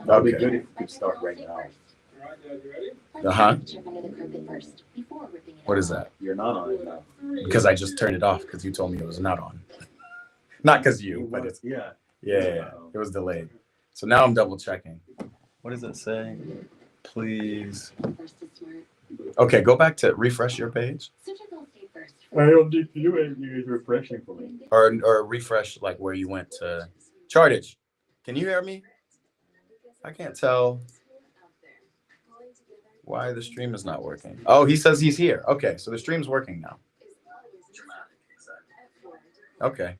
That'd be good if you could start right now. What is that? You're not on it now. Because I just turned it off because you told me it was not on. Not because you, but it's yeah. It was delayed. So now I'm double checking. What does it say? Please. Okay, go back to refresh your page. I don't need to do it. You're refreshing for me. Or refresh like where you went to Chartage. Can you hear me? I can't tell why the stream is not working. Oh, he says he's here. Okay, so the stream's working now. Okay.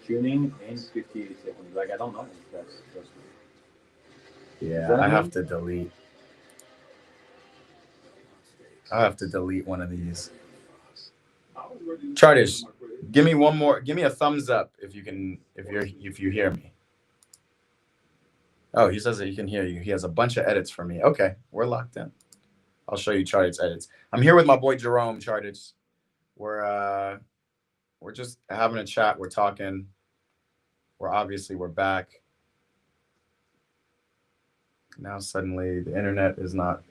Tuning in 58 seconds. Like, I don't know. That's yeah, I have to delete. I have to delete one of these. Chartish, give me one more. Give me a thumbs up if you can. If you hear me. Oh, he says that he can hear you. He has a bunch of edits for me. Okay, we're locked in. I'll show you Chartish's edits. I'm here with my boy Jerome Chartish. We're just having a chat. We're talking. We're back. Now suddenly the internet is not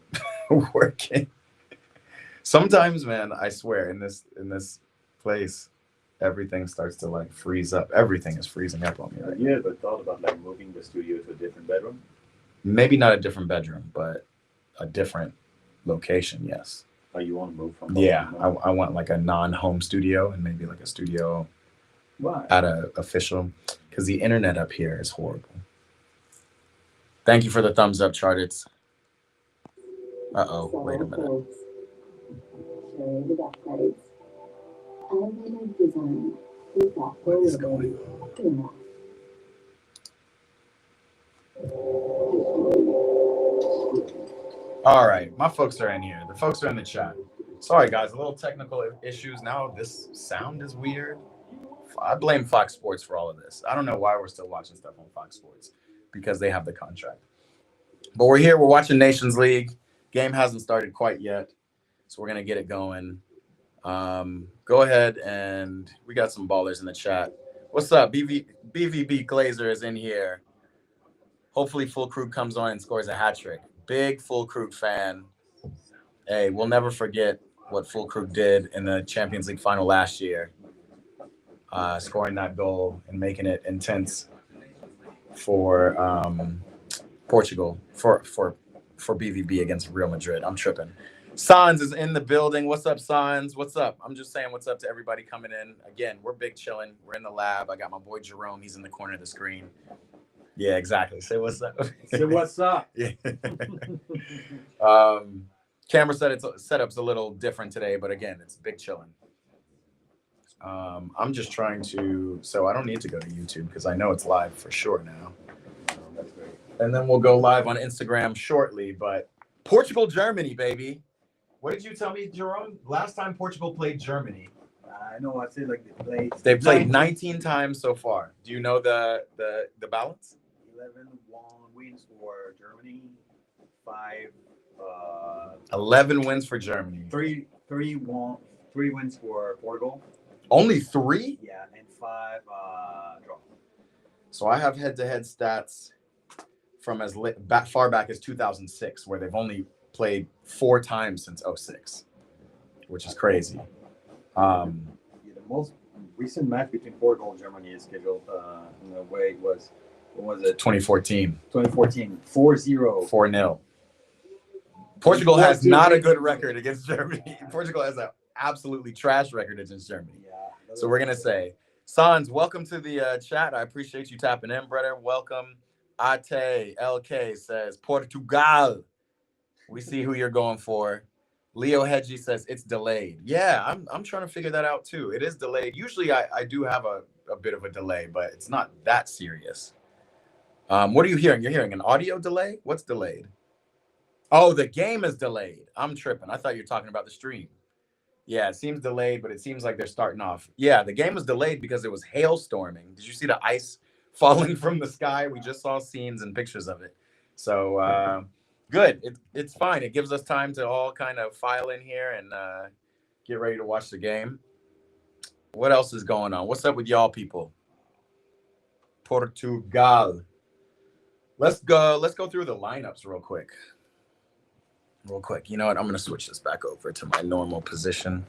working. Sometimes, man, I swear in this place, everything starts to like freeze up. Everything is freezing up on me right now. You ever thought about like moving the studio to a different bedroom? Maybe not a different bedroom, but a different location. Yes. Oh, you want to move from? Yeah, I want like a non-home studio and maybe like a studio. Why? At a official, because the internet up here is horrible. Thank you for the thumbs up, Chartits. Uh-oh, wait a minute. What is going on? All right, my folks are in here. The folks are in the chat. Sorry, guys, a little technical issues. Now this sound is weird. I blame Fox Sports for all of this. I don't know why we're still watching stuff on Fox Sports because they have the contract. But we're here. We're watching Nations League. Game hasn't started quite yet, so we're going to get it going. Go ahead, and we got some ballers in the chat. What's up? BVB Glazer is in here. Hopefully Full Crew comes on and scores a hat trick. Big Full Crew fan. Hey, we'll never forget what Full Crew did in the Champions League final last year. Scoring that goal and making it intense for Portugal for BVB against Real Madrid. I'm tripping. Sans is in the building. What's up, Sans? What's up? I'm just saying what's up to everybody coming in. Again, we're big chilling. We're in the lab. I got my boy Jerome. He's in the corner of the screen. Yeah, exactly. Say what's up. Say what's up. Yeah. Camera setup's a little different today, but again, it's big chilling. I'm just trying to, so I don't need to go to YouTube because I know it's live for sure now. That's great. And then we'll go live on Instagram shortly, but Portugal, Germany, baby. What did you tell me, Jerome? Last time Portugal played Germany. I know. I said like they played 19 times so far. Do you know the balance? 11 wins for Germany, 11 wins for Germany. Three wins for Portugal. Only 3? Yeah, and 5 draw. So I have head-to-head stats from as far back as 2006, where they've only played 4 times since 06, which is crazy. The most recent match between Portugal and Germany is scheduled in a way was, what was it? 2014. 2014, 4-0. 4-0. Portugal has not a good record against Germany. Portugal has an absolutely trash record against Germany. Yeah. So we're going to say, Sans, welcome to the chat. I appreciate you tapping in, brother. Welcome. Ate LK says, Portugal. We see who you're going for. Leo Hedgie says, it's delayed. Yeah, I'm trying to figure that out too. It is delayed. Usually I do have a bit of a delay, but it's not that serious. What are you hearing? You're hearing an audio delay? What's delayed? Oh, the game is delayed. I'm tripping. I thought you were talking about the stream. Yeah, it seems delayed, but it seems like they're starting off. Yeah, the game was delayed because it was hailstorming. Did you see the ice falling from the sky? We just saw scenes and pictures of it. So good. It's fine. It gives us time to all kind of file in here and get ready to watch the game. What else is going on? What's up with y'all people? Portugal. Let's go through the lineups real quick. You know what? I'm going to switch this back over to my normal position.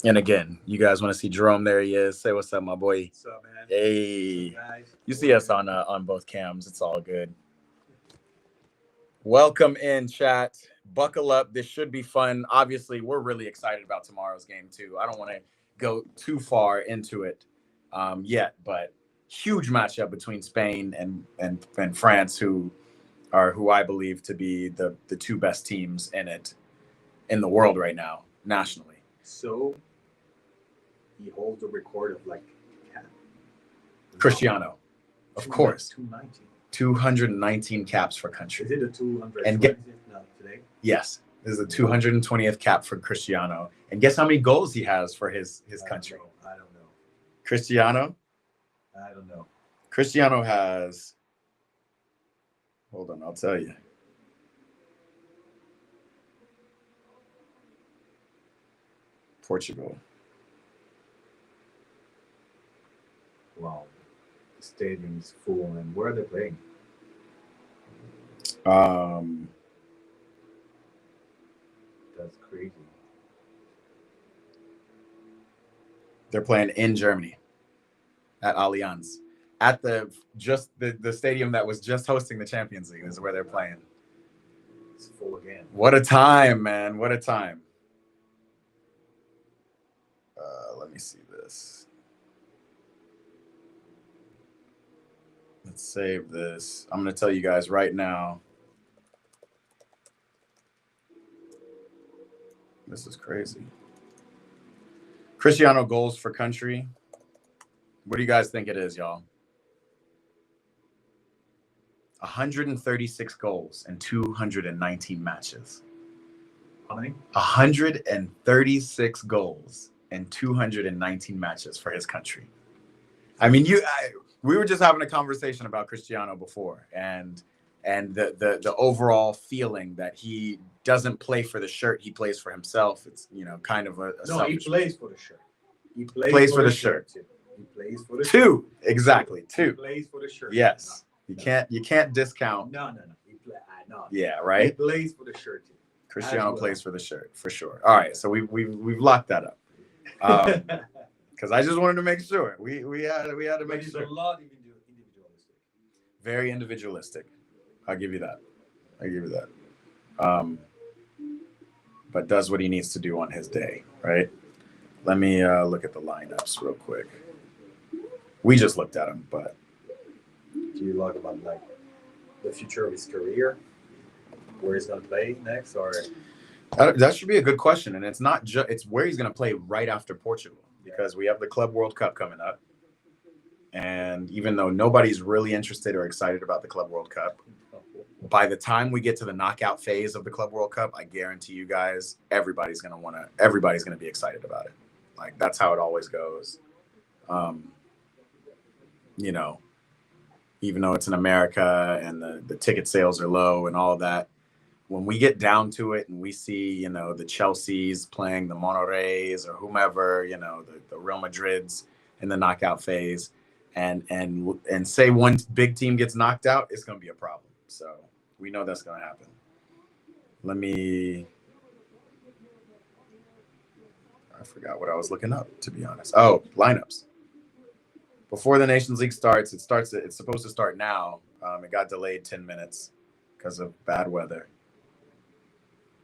And again, you guys want to see Jerome? There he is. Say what's up, my boy. What's up, man? Hey. What's up, guys? You see us on both cams. It's all good. Welcome in, chat. Buckle up. This should be fun. Obviously, we're really excited about tomorrow's game too. I don't want to go too far into it yet, but huge matchup between Spain and France, who I believe to be the two best teams in the world right now, nationally. So he holds the record of like Cristiano, of course. 219. 219 caps for country. Is it a 200? And today? Yes, this is the 220th cap for Cristiano. And guess how many goals he has for his country? I don't know. Cristiano? I don't know. Cristiano has, hold on, I'll tell you. Portugal. Wow. The stadium's full. And where are they playing? That's crazy. They're playing in Germany at Allianz. At the stadium that was just hosting the Champions League is where they're playing. It's full again. What a time, man. What a time. Let me see this. Let's save this. I'm going to tell you guys right now. This is crazy. Cristiano goals for country. What do you guys think it is, y'all? 136 goals in 219 matches. How many? 136 goals in 219 matches for his country. I mean, we were just having a conversation about Cristiano before, and the overall feeling that he doesn't play for the shirt, he plays for himself. It's, you know, kind of a no, he plays for the shirt. He plays for the shirt. Too. He plays for the two. Shirt. Exactly. Two. He plays for the shirt. Yes. You can't discount. No. No. Yeah, right. He plays for the shirt too. Cristiano plays for the shirt for sure. All right, so we've locked that up. Because I just wanted to make sure we had to make sure. It's a lot individualistic. Very individualistic. I'll give you that. But does what he needs to do on his day, right? Let me look at the lineups real quick. We just looked at them, but do you talk about like the future of his career, where he's gonna play next, or that should be a good question? And it's not just it's where he's gonna play right after Portugal, because we have the Club World Cup coming up, and even though nobody's really interested or excited about the Club World Cup, by the time we get to the knockout phase of the Club World Cup, I guarantee you guys, everybody's gonna be excited about it. Like, that's how it always goes. You know, even though it's in America and the ticket sales are low and all of that, when we get down to it and we see, you know, the Chelseas playing the Monterreys or whomever, you know, the Real Madrids in the knockout phase, and say one big team gets knocked out, it's going to be a problem. So we know that's going to happen. I forgot what I was looking up, to be honest. Oh, lineups. Before the Nations League starts, it's supposed to start now. It got delayed 10 minutes because of bad weather.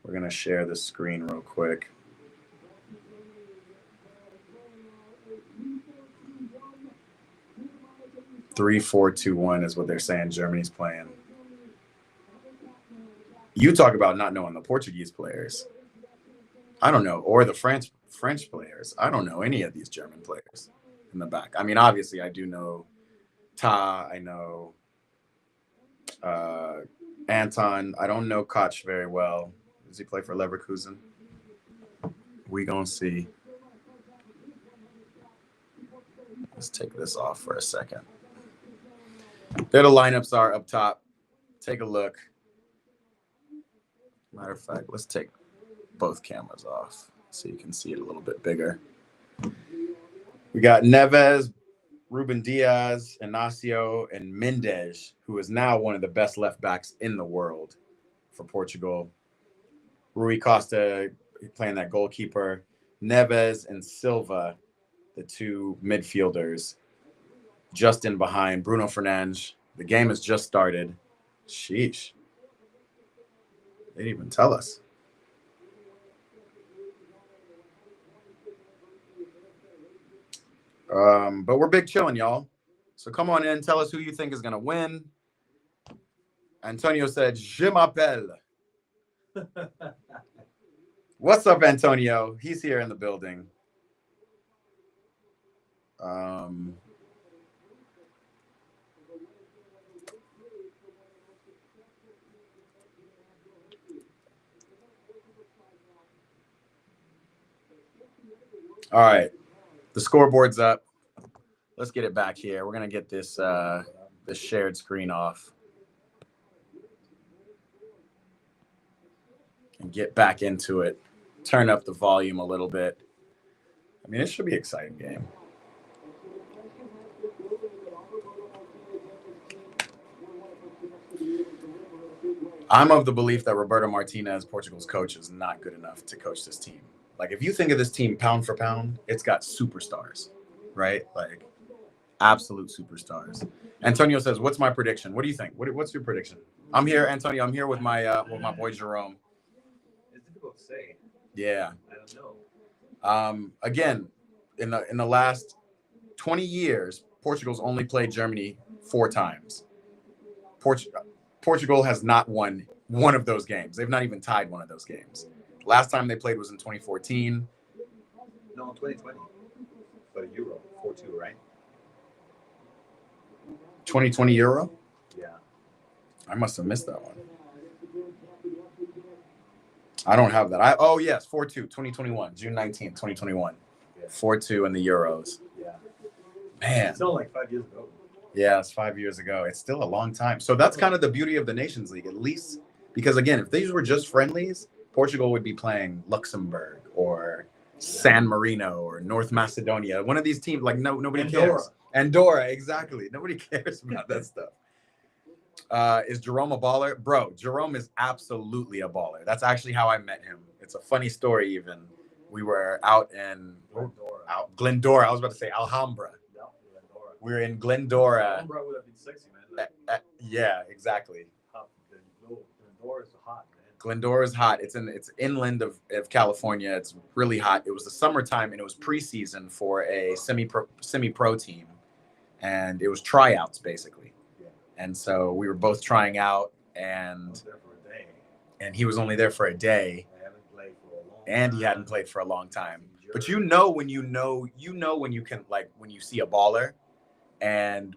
We're going to share the screen real quick. Three, 4-2-1 is what they're saying Germany's playing. You talk about not knowing the Portuguese players. I don't know, or the French players. I don't know any of these German players in the back. I mean, obviously, I do know I know Anton. I don't know Koch very well. Does he play for Leverkusen? We gonna see. Let's take this off for a second. There the lineups are up top. Take a look. Matter of fact, let's take both cameras off so you can see it a little bit bigger. We got Neves, Ruben Diaz, Inacio, and Mendes, who is now one of the best left backs in the world for Portugal. Rui Costa playing that goalkeeper. Neves and Silva, the two midfielders. Justin behind Bruno Fernandes. The game has just started. Sheesh. They didn't even tell us. But we're big chilling, y'all. So come on in. Tell us who you think is going to win. Antonio said, Je m'appelle. What's up, Antonio? He's here in the building. All right. The scoreboard's up. Let's get it back here. We're going to get this shared screen off. And get back into it. Turn up the volume a little bit. I mean, it should be an exciting game. I'm of the belief that Roberto Martinez, Portugal's coach, is not good enough to coach this team. Like, if you think of this team pound for pound, it's got superstars, right? Like, absolute superstars. Antonio says, "What's my prediction? What do you think? What's your prediction?" I'm here, Antonio. I'm here with my boy Jerome. It's difficult to say. Yeah. I don't know. Again, in the last 20 years, Portugal's only played Germany 4 times. Portugal has not won one of those games. They've not even tied one of those games. Last time they played was in 2014. No, 2020. For the Euro, 4-2, right? 2020 Euro? Yeah. I must have missed that one. I don't have that. Yes, 4-2, 2021, June 19th, 2021. 4-2 in the Euros. Yeah. Man. It's not like 5 years ago. Yeah, it's 5 years ago. It's still a long time. So that's kind of the beauty of the Nations League, at least. Because, again, if these were just friendlies, Portugal would be playing Luxembourg or San Marino or North Macedonia. One of these teams, like, nobody cares. Andorra, exactly. Nobody cares about that stuff. Is Jerome a baller? Bro, Jerome is absolutely a baller. That's actually how I met him. It's a funny story, even. We were out in Glendora. I was about to say Alhambra. We were in Glendora. Alhambra would have been sexy, man. Yeah, exactly. Glendora is hot, man. Glendora is hot. It's inland of California. It's really hot. It was the summertime, and it was preseason for a semi-pro team, and it was tryouts basically. Yeah. And so we were both trying out, and he was only there for a day. And he hadn't played for a long time. But when you can, like, when you see a baller, and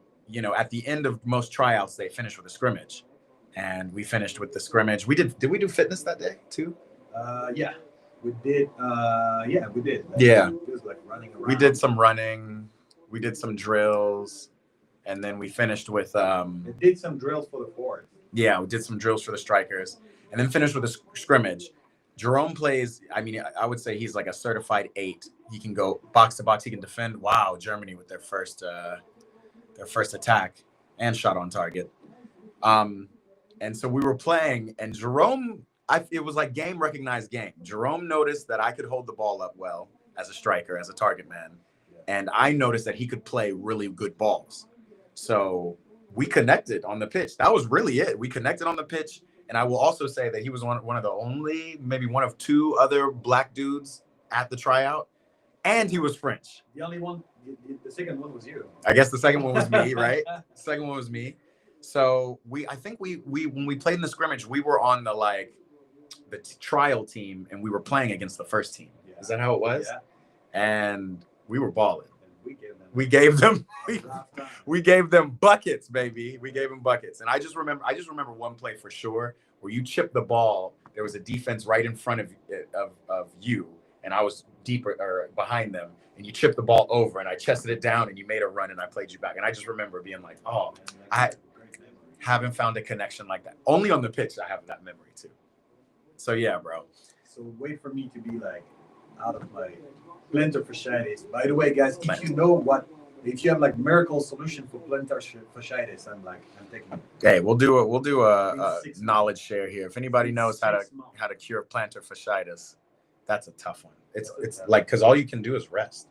at the end of most tryouts they finish with a scrimmage. And we finished with the scrimmage. Did we do fitness that day too? Yeah, we did. We did. Yeah. It was like running around. We did some running. We did some drills, and then we finished with. We did some drills for the forwards. Yeah, we did some drills for the strikers, and then finished with a scrimmage. Jerome plays. I mean, I would say he's like a certified 8. He can go box to box. He can defend. Wow, Germany with their first attack and shot on target. And so we were playing, and Jerome, it was like game recognized game. Jerome noticed that I could hold the ball up well as a striker, as a target man. And I noticed that he could play really good balls. So we connected on the pitch. That was really it. We connected on the pitch. And I will also say that he was one of the only, maybe one of 2 other black dudes at the tryout. And he was French. The only one, the second one was you. I guess the second one was me, right? The second one was me. So I think we when we played in the scrimmage, we were on the trial team, and we were playing against the first team. Yeah. Is that how it was? Yeah. And we were balling. We gave them buckets, baby. We gave them buckets. And I just remember one play for sure where you chipped the ball. There was a defense right in front of you, and I was deeper or behind them. And you chipped the ball over, and I chested it down, and you made a run, and I played you back. And I just remember being like, oh, I haven't found a connection like that. Only on the pitch I have that memory too. So yeah, bro. So wait for me to be like out of my Plantar fasciitis. By the way, guys, if you know if you have like miracle solution for plantar fasciitis, I'm taking it. Hey, we'll do a knowledge share here. If anybody knows how to cure plantar fasciitis, that's a tough one. It's like because all you can do is rest.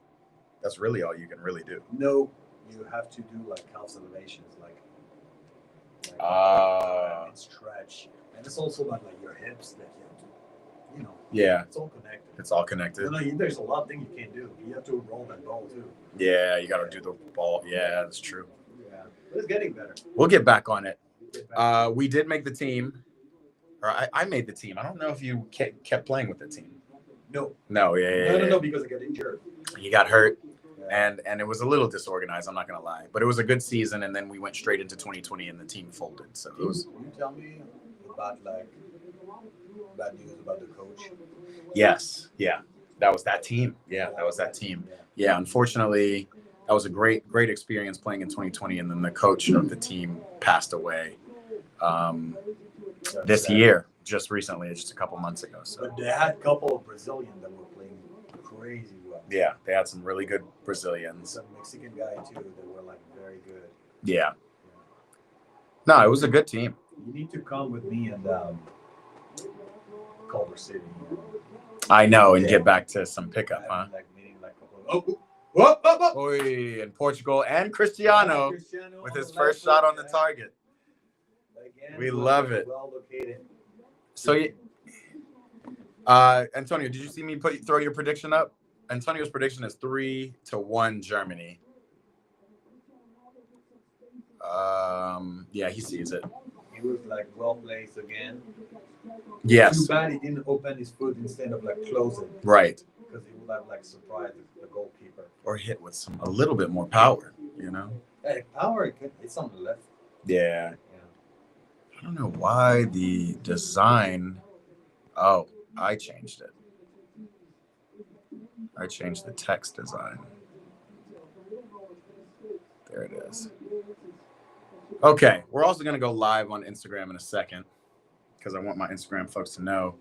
That's really all you can really do. No, you have to do like calf elevations, and stretch, and it's also about like your hips that you have to, Yeah, it's all connected. It's all connected. There's a lot of things you can't do. You have to roll that ball too. Yeah, you got to do the ball. Yeah, that's true. Yeah, but it's getting better. We'll get back on it. We did make the team, or I made the team. I don't know if you kept playing with the team. No. No, No, because I got injured. You got hurt, and it was a little disorganized. I'm not gonna lie, but it was a good season, and then we went straight into 2020, and the team folded. So it was. Can you tell me about like bad news about the coach? Yes, yeah, that was that team. Yeah, that was that team. Yeah, unfortunately, that was a great experience playing in 2020, and then the coach of the team passed away this year, just recently, just a couple months ago. So but they had a couple of Brazilians that were playing crazy well. Yeah, they had some really good Brazilians. Some Mexican guy too that were like very good. Yeah. No, it was a good team. You need to come with me and Culver City. I know, and get back to some pickup, huh? Like meeting like a couple of Oy, in Portugal and Cristiano with his first shot on the target. Again, we love it. Well located. So, Antonio, did you see me throw your prediction up? Antonio's prediction is 3-1 Germany. Yeah, he sees it. He was like well placed again. Yes. Too bad he didn't open his foot instead of like closing. Right. Because he would have like surprised the goalkeeper. Or hit with a little bit more power, Hey, power, it's on the left. Yeah. I don't know why the design. Oh, I changed it. I changed the text design. There it is. Okay, we're also going to go live on Instagram in a second because I want my Instagram folks to know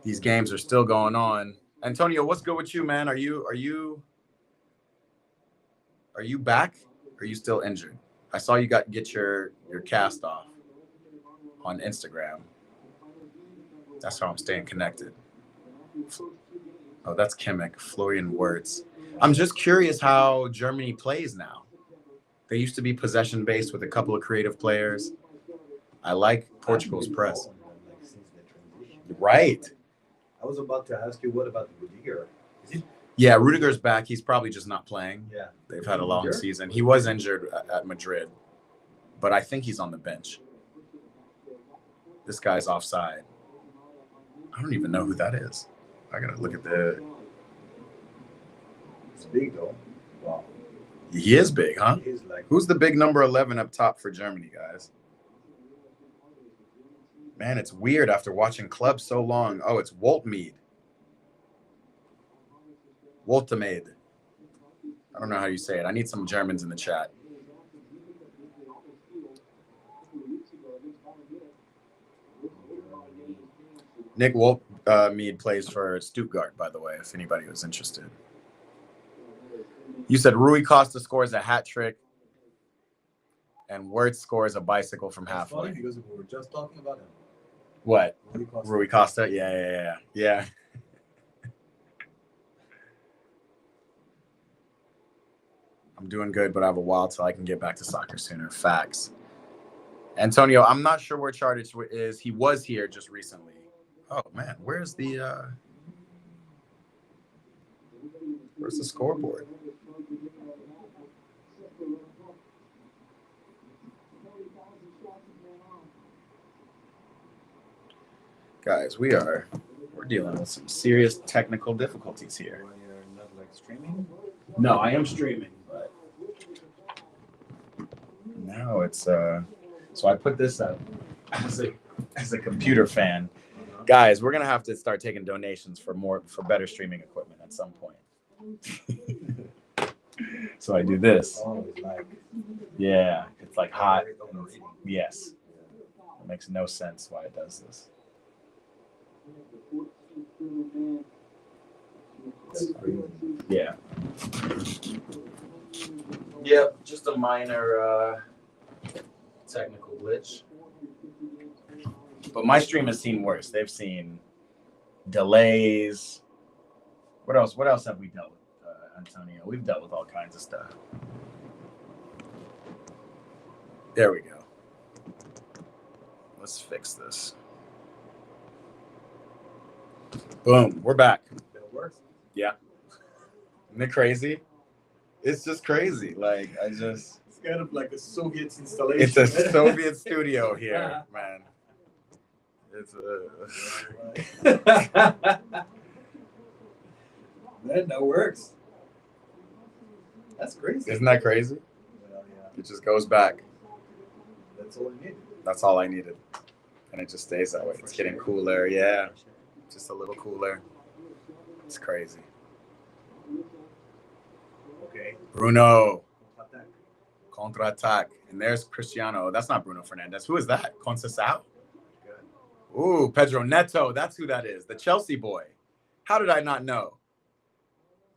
these games are still going on. Antonio, what's good with you, man? Are you back? Or are you still injured? I saw you get your cast off on Instagram. That's how I'm staying connected. Oh, that's Kimmich, Florian Wirtz. I'm just curious how Germany plays now. They used to be possession-based with a couple of creative players. I like Portugal's press. Right. I was about to ask you, what about Rudiger? Yeah, Rudiger's back. He's probably just not playing. Yeah. They've had a long season. He was injured at Madrid, but I think he's on the bench. This guy's offside. I don't even know who that is. I got to look at the... It's big, though. Wow. He is big, huh? Who's the big number 11 up top for Germany, guys? Man, it's weird after watching clubs so long. Oh, it's Woltmead. Woltmead. I don't know how you say it. I need some Germans in the chat. Nick Woltmead plays for Stuttgart, by the way, if anybody was interested. You said Rui Costa scores a hat trick and Wirtz scores a bicycle from halfway. Funny because we were just talking about him. What? Rui Costa? Yeah. I'm doing good, but I have a while till I can get back to soccer sooner. Facts. Antonio, I'm not sure where Chartich is. He was here just recently. Oh, man. Where's the scoreboard? Guys, we're dealing with some serious technical difficulties here. You're not like streaming? No, I am streaming, but now it's so I put this up as a computer fan. Guys, we're gonna have to start taking donations for better streaming equipment at some point. So I do this. Oh, it's like, yeah, it's like hot. Yes. It makes no sense why it does this. That's crazy. Yeah. Yep, just a minor technical glitch. But my stream has seen worse. They've seen delays. What else? What else have we dealt with, Antonio? We've dealt with all kinds of stuff. There we go. Let's fix this. Boom, we're back. That works. Yeah. Isn't it crazy? It's just crazy. Like, It's kind of like a Soviet installation. it's a Soviet studio here, man. It's Man, that works. That's crazy. Isn't that crazy? Well, yeah. It just goes back. That's all I need. That's all I needed. And it just stays that way. It's getting cooler. Yeah. Just a little cooler. It's crazy. Okay. Bruno. Attack. Contra-attack. And there's Cristiano. That's not Bruno Fernandes. Who is that? Conceição? Ooh, Pedro Neto. That's who that is. The Chelsea boy. How did I not know?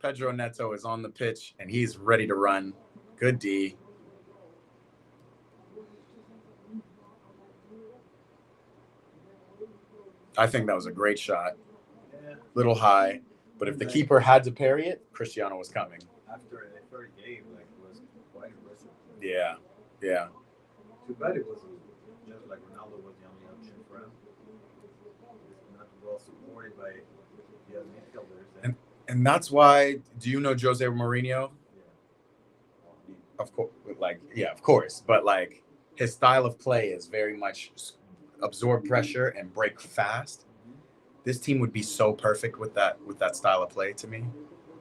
Pedro Neto is on the pitch, and he's ready to run. Good D. I think that was a great shot. Yeah. Little high. But if the keeper had to parry it, Cristiano was coming. After a third game, like, it was quite impressive. Yeah. Yeah. Too bad it wasn't just like Ronaldo was the only option for him. Not well supported by the other midfielders. And that's why, do you know Jose Mourinho? Yeah. Of course, of course. But like his style of play is very much absorb pressure and break fast. This team would be so perfect with that style of play to me.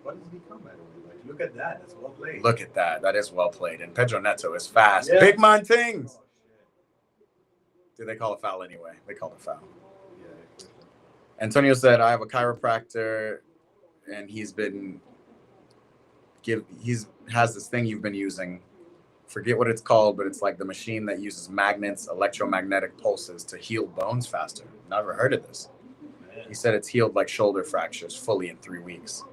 What has become, by the way? Like, look at that. That's well played. Look at that. That is well played. And Pedro Neto is fast. Yeah. Big man things. Oh, shit. Did they call a foul anyway? They called a foul. Yeah. Antonio said, I have a chiropractor and he's has this thing you've been using. Forget what it's called, but it's like the machine that uses magnets, electromagnetic pulses to heal bones faster. Never heard of this. Man. He said it's healed like shoulder fractures fully in 3 weeks.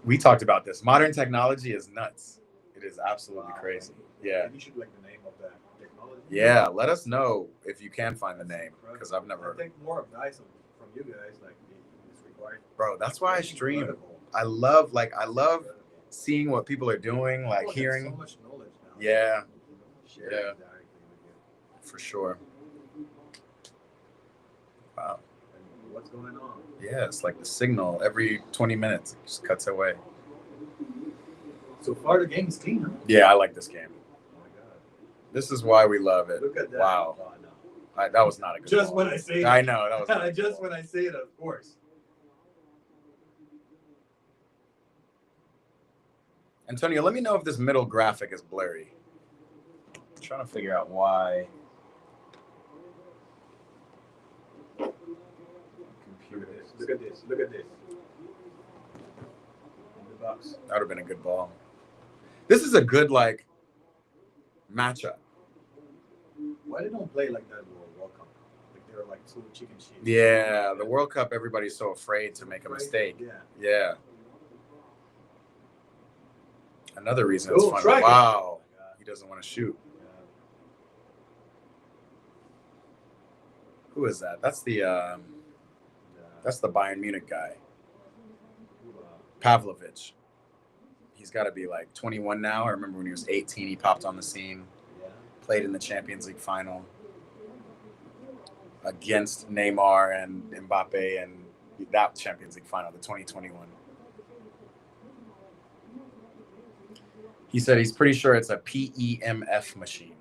We talked about this. Modern technology is nuts. It is absolutely crazy. Yeah. You should like the name of that technology. Yeah. Let us know if you can find the name because I've never. I think more advice from you guys like is required. Bro, that's why I stream. Incredible. I love seeing what people are doing, like hearing. So much knowledge now. Yeah. Share Yeah. it directly with you. For sure. Wow. And what's going on? Yeah, it's like the signal every 20 minutes. It just cuts away. So far, the game's clean, huh? Yeah, I like this game. Oh my god! This is why we love it. Look at that! Wow. Oh, no. That was not a good Just ball. when I say it. I know. That was not a good Just ball. when I say it, of course. Antonio, let me know if this middle graphic is blurry. I'm trying to figure out why. Look at this. Look at this. In the box. That would have been a good ball. This is a good, like, matchup. Why they don't play like that in the World Cup? Like they're like two chicken sheets. Yeah, the World Cup, everybody's so afraid to make a Right? mistake. Yeah. Yeah. Another reason it's Go, fun. try it. Wow. Oh my God. He doesn't want to shoot. Yeah. Who is that? That's the Bayern Munich guy, Pavlovic. He's got to be like 21 now. I remember when he was 18, he popped on the scene, Yeah. played in the Champions League final against Neymar and Mbappe, and that Champions League final, the 2021. He said he's pretty sure it's a PEMF machine.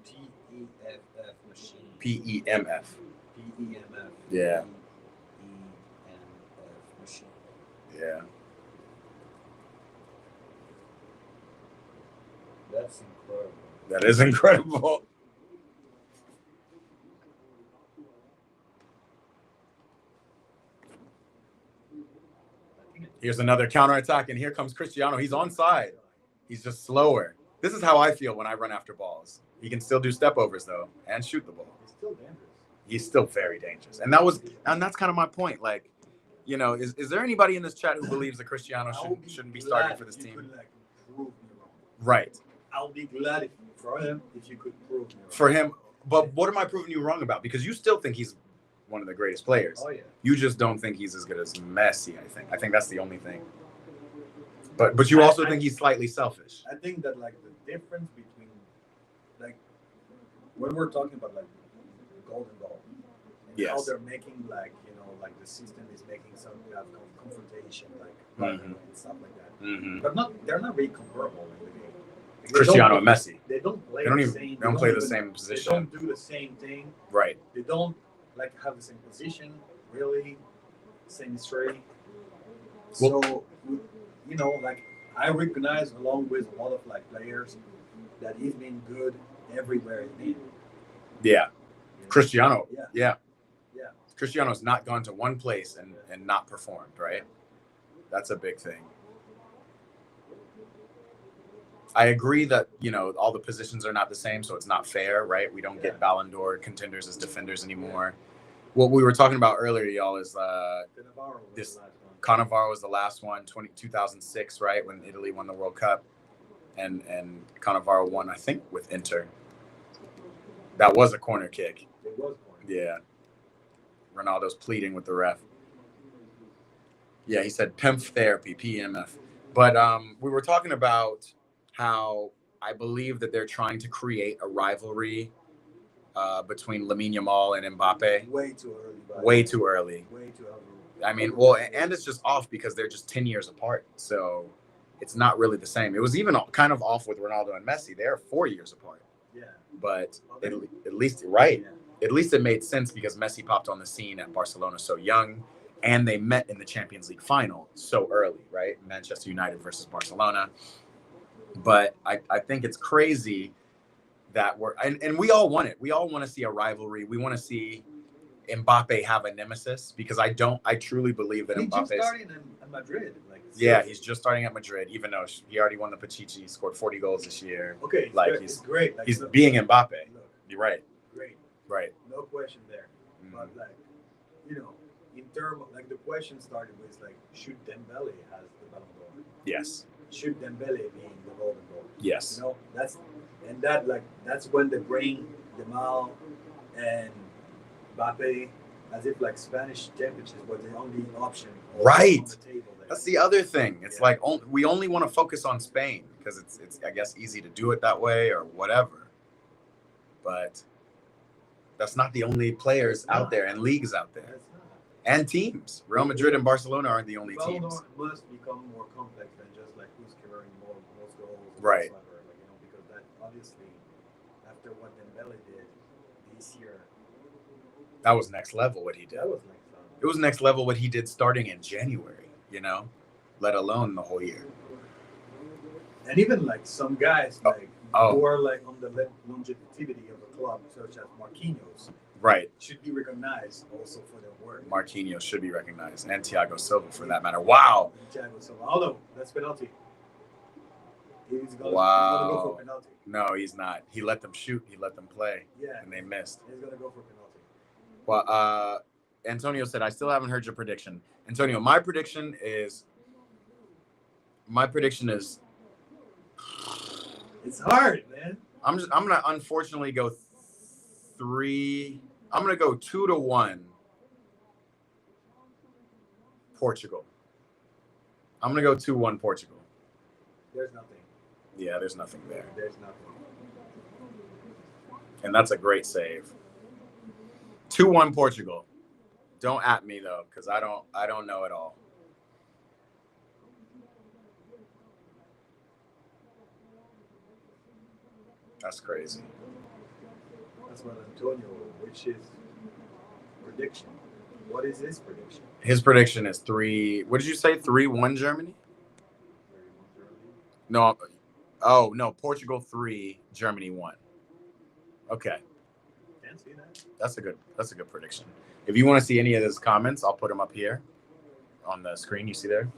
PEMF machine. PEMF. PEMF. Yeah. PEMF machine. Yeah. That's incredible. That is incredible. Here's another counterattack, and here comes Cristiano. He's onside. He's just slower. This is how I feel when I run after balls. He can still do step overs though and shoot the ball. He's still dangerous. He's still very dangerous. And that's kind of my point. Like, You know, is there anybody in this chat who believes that Cristiano shouldn't be starting for this team? Could, like, prove me wrong. Right. I'll be glad for him if you could prove me wrong. For him, but what am I proving you wrong about? Because you still think he's one of the greatest players. Oh yeah. You just don't think he's as good as Messi. I think that's the only thing. But you also think he's slightly selfish. I think that like the difference between like when we're talking about like the golden ball and how they're making like like the system is making some kind of confrontation like and stuff like that. Mm-hmm. But they're not really comparable in the game. Like, Cristiano and Messi. They don't play They don't play the same position. They don't do the same thing. Right. They don't like have the same position, really, same history. So like I recognize along with a lot of like players that he's been good everywhere he's been. Yeah. Cristiano. Yeah. Cristiano's not gone to one place and not performed, right? That's a big thing. I agree that, all the positions are not the same, so it's not fair, right? We don't get Ballon d'Or contenders as defenders anymore. What we were talking about earlier, y'all, is this Cannavaro was the last one, 2006, right, when Italy won the World Cup. And Cannavaro won, I think, with Inter. That was a corner kick. It was a corner. Yeah. Ronaldo's pleading with the ref. Yeah, he said PEMF therapy, PMF. But we were talking about how I believe that they're trying to create a rivalry between Lamine Yamal and Mbappe. Way too early. Way too early. I mean, well, and it's just off because they're just 10 years apart. So it's not really the same. It was even kind of off with Ronaldo and Messi. They're 4 years apart. Yeah. But at least, right. Yeah. At least it made sense because Messi popped on the scene at Barcelona so young, and they met in the Champions League final so early, right? Manchester United versus Barcelona. But I think it's crazy that and we all want it. We all want to see a rivalry. We want to see Mbappe have a nemesis because I truly believe that Mbappe's just starting in Madrid. He's just starting at Madrid, even though he already won the Pichichi, scored 40 goals this year. Okay, he's great. Like, he's being Mbappe. You're right. Great. Right. No question there. But in terms of the question started with should Dembele has the Ballon d'Or? Yes. Should Dembele be in the Golden Ball? Yes. That's when they bring Yamal and Mbappe as if Spanish championships was the only option. Right. On the table there. That's the other thing. It's we only want to focus on Spain because it's I guess easy to do it that way or whatever. But that's not the only players out there and leagues out there. And teams. Real Madrid and Barcelona aren't the only teams. Must become more complex than just who's scoring most goals. Right. Because that obviously after what Dembele did this year. That was next level what he did. That was next level. It was next level what he did starting in January, let alone the whole year. And even some guys who are on the longevity of a club such as Marquinhos. Right. Should be recognized also for their work. Marquinhos should be recognized. And Thiago Silva for that matter. Wow. Thiago Silva. Although, that's penalty. He's going to go for penalty. No, he's not. He let them shoot. He let them play. Yeah. And they missed. He's going to go for penalty. Well, Antonio said, I still haven't heard your prediction. Antonio, my prediction is it's hard, man. I'm gonna unfortunately go 3. I'm gonna go 2-1 Portugal. I'm gonna go 2-1 Portugal. There's nothing. Yeah, there's nothing there. There's nothing. And that's a great save. 2-1 Portugal. Don't at me though, because I don't know it all. That's crazy. That's what Antonio, which is prediction. What is his prediction? His prediction is 3. What did you say? 3-1 Germany? 3-1 Germany. No. Oh no, Portugal 3, Germany 1. Okay. Can't see that. That's a good prediction. If you want to see any of those comments, I'll put them up here on the screen. You see there?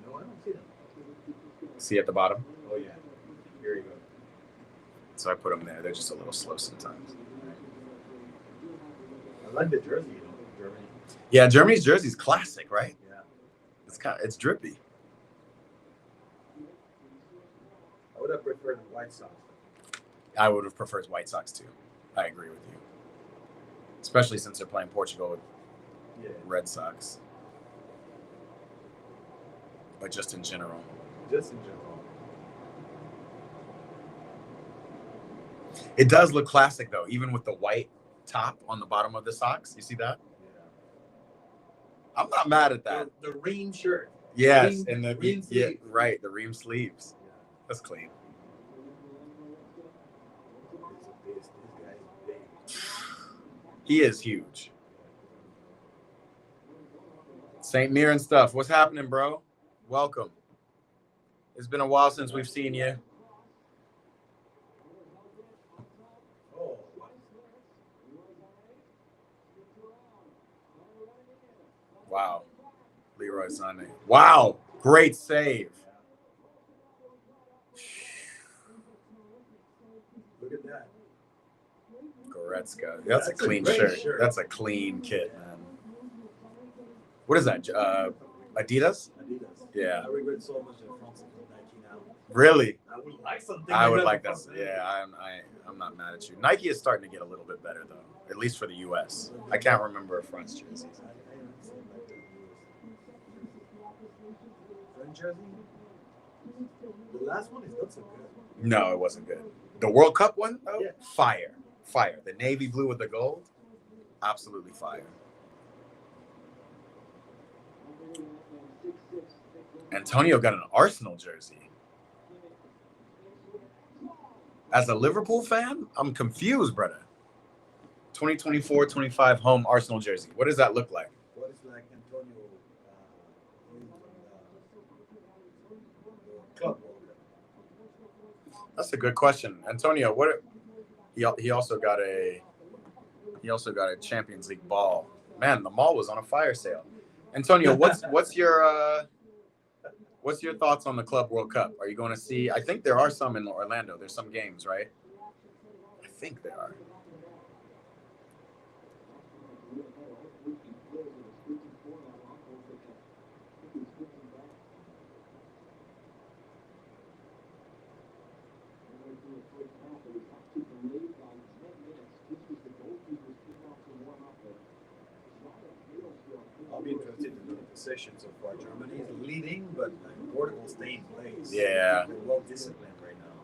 No, I don't see them. See at the bottom? Oh yeah. Here you go. So I put them there. They're just a little slow sometimes. I like the jersey, Germany. Yeah, Germany's jersey's classic, right? Yeah. It's drippy. I would have preferred the White Sox. I would have preferred White Sox too. I agree with you. Especially since they're playing Portugal with Red Sox. But just in general. Just in general. It does look classic though, even with the white top on the bottom of the socks. You see that? Yeah. I'm not mad at that. The ream shirt. Yes, Ream, and the ream yeah, sleeve. right, the ream sleeves. Yeah. That's clean. This guy is big. He is huge. St. Mirren stuff. What's happening, bro? Welcome. It's been a while since we've seen you. Oh, Wow. Leroy Sané. Wow. Great save. look at that. Goretzka. That's a clean great shirt. That's a clean kit, man. What is that? Adidas? Adidas. Yeah. I regret so much that France is with Nike now. Really? I would like something. I would like that. that. Yeah, I'm not mad at you. Nike is starting to get a little bit better though, at least for the U.S. I can't remember a France jersey. French jersey? The last one is not so good. No, it wasn't good. The World Cup one, though, Yeah. Fire. The navy blue with the gold, absolutely fire. Antonio got an Arsenal jersey. As a Liverpool fan, I'm confused, brother. 2024-25 home Arsenal jersey. What does that look like? What is like Antonio club World Cup? That's a good question. Antonio, what he also got a Champions League ball. Man, the mall was on a fire sale. Antonio, what's your thoughts on the Club World Cup? Are you going to see? I think there are some in Orlando. There's some games, right? I think there are. I'll be interested in the position so far. Germany is leading, but like, Portugal stay in place. Yeah. They're well disciplined right now.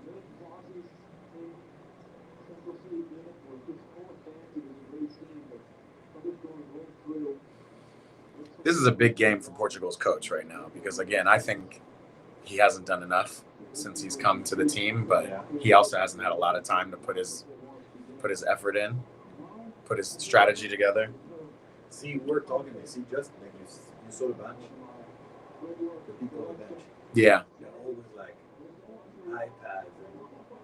This is a big game for Portugal's coach right now because, again, I think he hasn't done enough since he's come to the team, but he also hasn't had a lot of time to put his effort in, put his strategy together. See, we're talking. See, just like you saw the bench. The people on the bench. Yeah. They're always like iPads.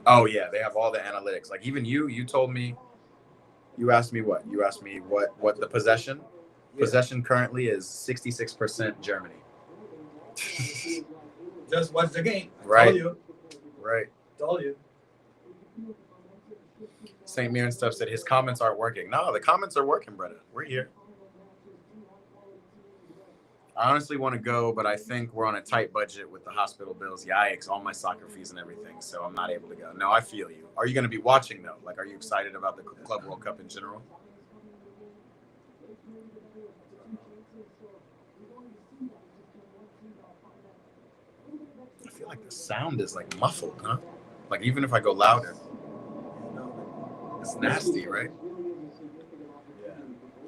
Oh yeah, they have all the analytics. Like even you told me, you asked me what the possession. Yeah. Possession currently is 66% Germany. Just watch the game. Right. Told you. Right. Told you. St. Mirren stuff said his comments aren't working. No, the comments are working, brother. We're here. I honestly want to go, but I think we're on a tight budget with the hospital bills. Yikes, all my soccer fees and everything, so I'm not able to go. No, I feel you. Are you going to be watching, though? Like, are you excited about the Club World Cup in general? I feel like the sound is, like, muffled, huh? Like, even if I go louder. It's nasty, right? Yeah.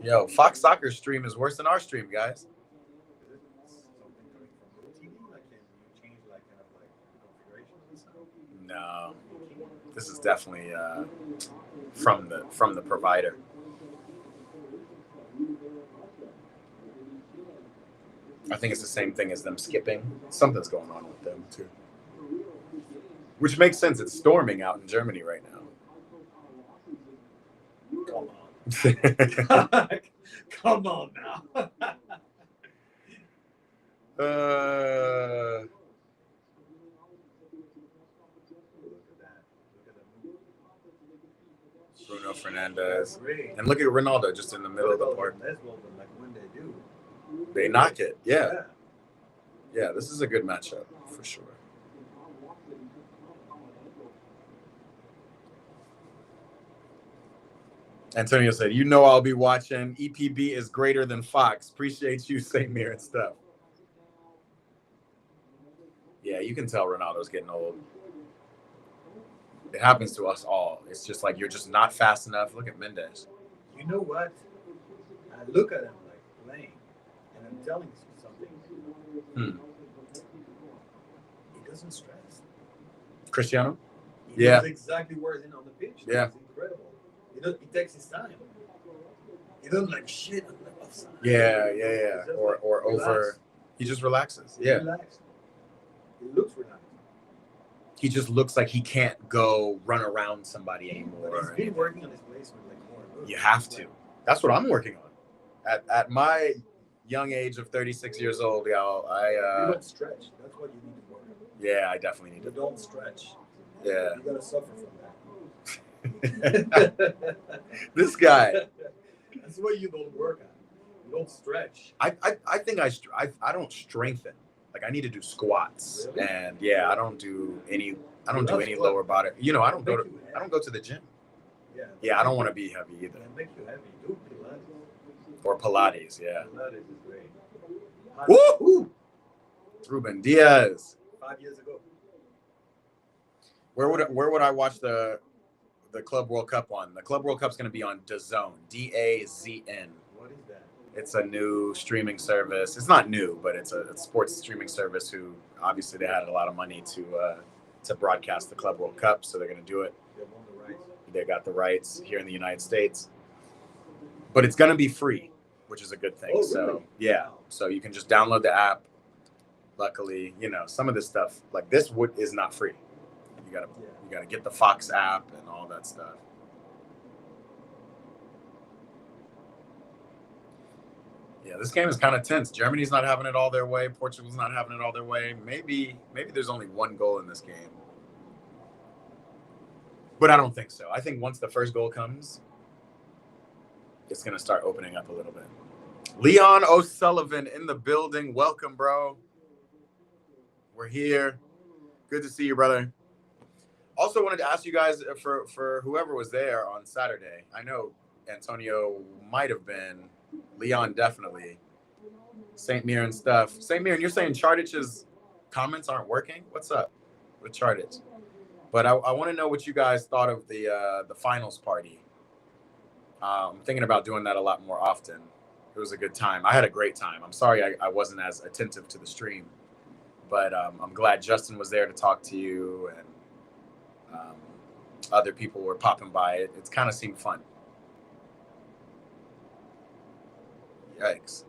Yo, Fox Soccer stream is worse than our stream, guys. No, this is definitely from the provider. I think it's the same thing as them skipping. Something's going on with them too, which makes sense. It's storming out in Germany right now. Come on. Come on now. Bruno Fernandes. And look at Ronaldo just in the middle of the park. Like when they They knock it. Yeah. Yeah, this is a good matchup for sure. Antonio said, "You know I'll be watching. EPB is greater than Fox. Appreciate you, St. Mir and stuff." Yeah, you can tell Ronaldo's getting old. It happens to us all. It's just like you're just not fast enough. Look at Mendes. You know what? I look at him like playing, and I'm telling you something. He doesn't stress. Cristiano? He knows exactly where he's in on the pitch. Yeah. It's incredible. He takes his time. He doesn't like shit. I'm like offside. Yeah. Or relax. over. He just relaxes. He relaxed. He looks relaxed. He just looks like he can't go run around somebody anymore. But he's been working on his placement like more. You have to. That's what I'm working on. At my young age of 36 years old, y'all, you don't stretch. That's what you need to work on. Yeah, I definitely need to. You don't stretch. Yeah. You gotta suffer from that. This guy. That's what you don't work on. You don't stretch. I think I don't strengthen. Like I need to do squats, really? And I don't do any lower body. I don't go to the gym. Yeah, I don't want to be heavy either. Make you heavy. Do Pilates. Or Pilates, yeah. Pilates is great. Woo! Ruben Diaz. 5 years ago. Where would I watch the Club World Cup on? The Club World Cup's going to be on DAZN. DAZN. What is that? It's a new streaming service. It's not new, but it's a sports streaming service. Who obviously they had a lot of money to broadcast the Club World Cup, so they're going to do it. They won the rights. They got the rights here in the United States, but it's going to be free, which is a good thing. Oh, really? So so you can just download the app. Luckily, some of this stuff like this is not free. You gotta get the Fox app and all that stuff. Yeah, this game is kind of tense. Germany's not having it all their way. Portugal's not having it all their way. Maybe there's only one goal in this game. But I don't think so. I think once the first goal comes, it's going to start opening up a little bit. Leon O'Sullivan in the building. Welcome, bro. We're here. Good to see you, brother. Also wanted to ask you guys for whoever was there on Saturday. I know Antonio might have been. Leon definitely. St. Mir and stuff. St. Mir, and you're saying Chardich's comments aren't working? What's up with Chardich? But I want to know what you guys thought of the finals party. I'm thinking about doing that a lot more often. It was a good time. I had a great time. I'm sorry I wasn't as attentive to the stream. But I'm glad Justin was there to talk to you, and other people were popping by. It kind of seemed fun. Yikes.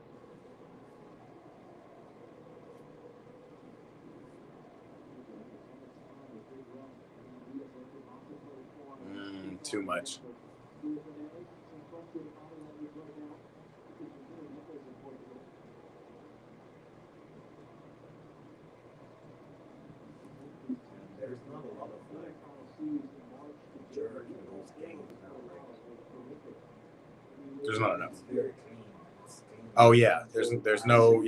Too much. There's not a lot of jerk in those games now. There's not enough. It's very clean. Oh yeah, there's no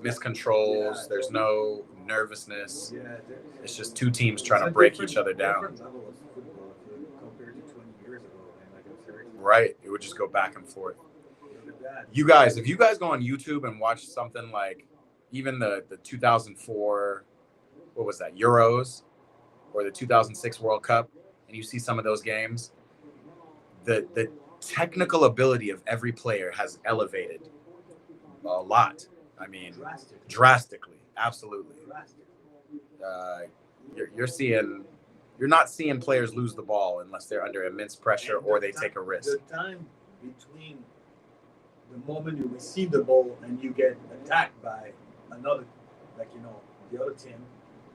miscontrols. There's no nervousness. Yeah, it's just two teams trying to break each other down. Right, it would just go back and forth. You guys, if you guys go on YouTube and watch something like even the 2004, what was that, Euros, or the 2006 World Cup, and you see some of those games, the technical ability of every player has elevated a lot. I mean, drastically, absolutely. You're not seeing players lose the ball unless they're under immense pressure or they take a risk. The time between the moment you receive the ball and you get attacked by another, the other team,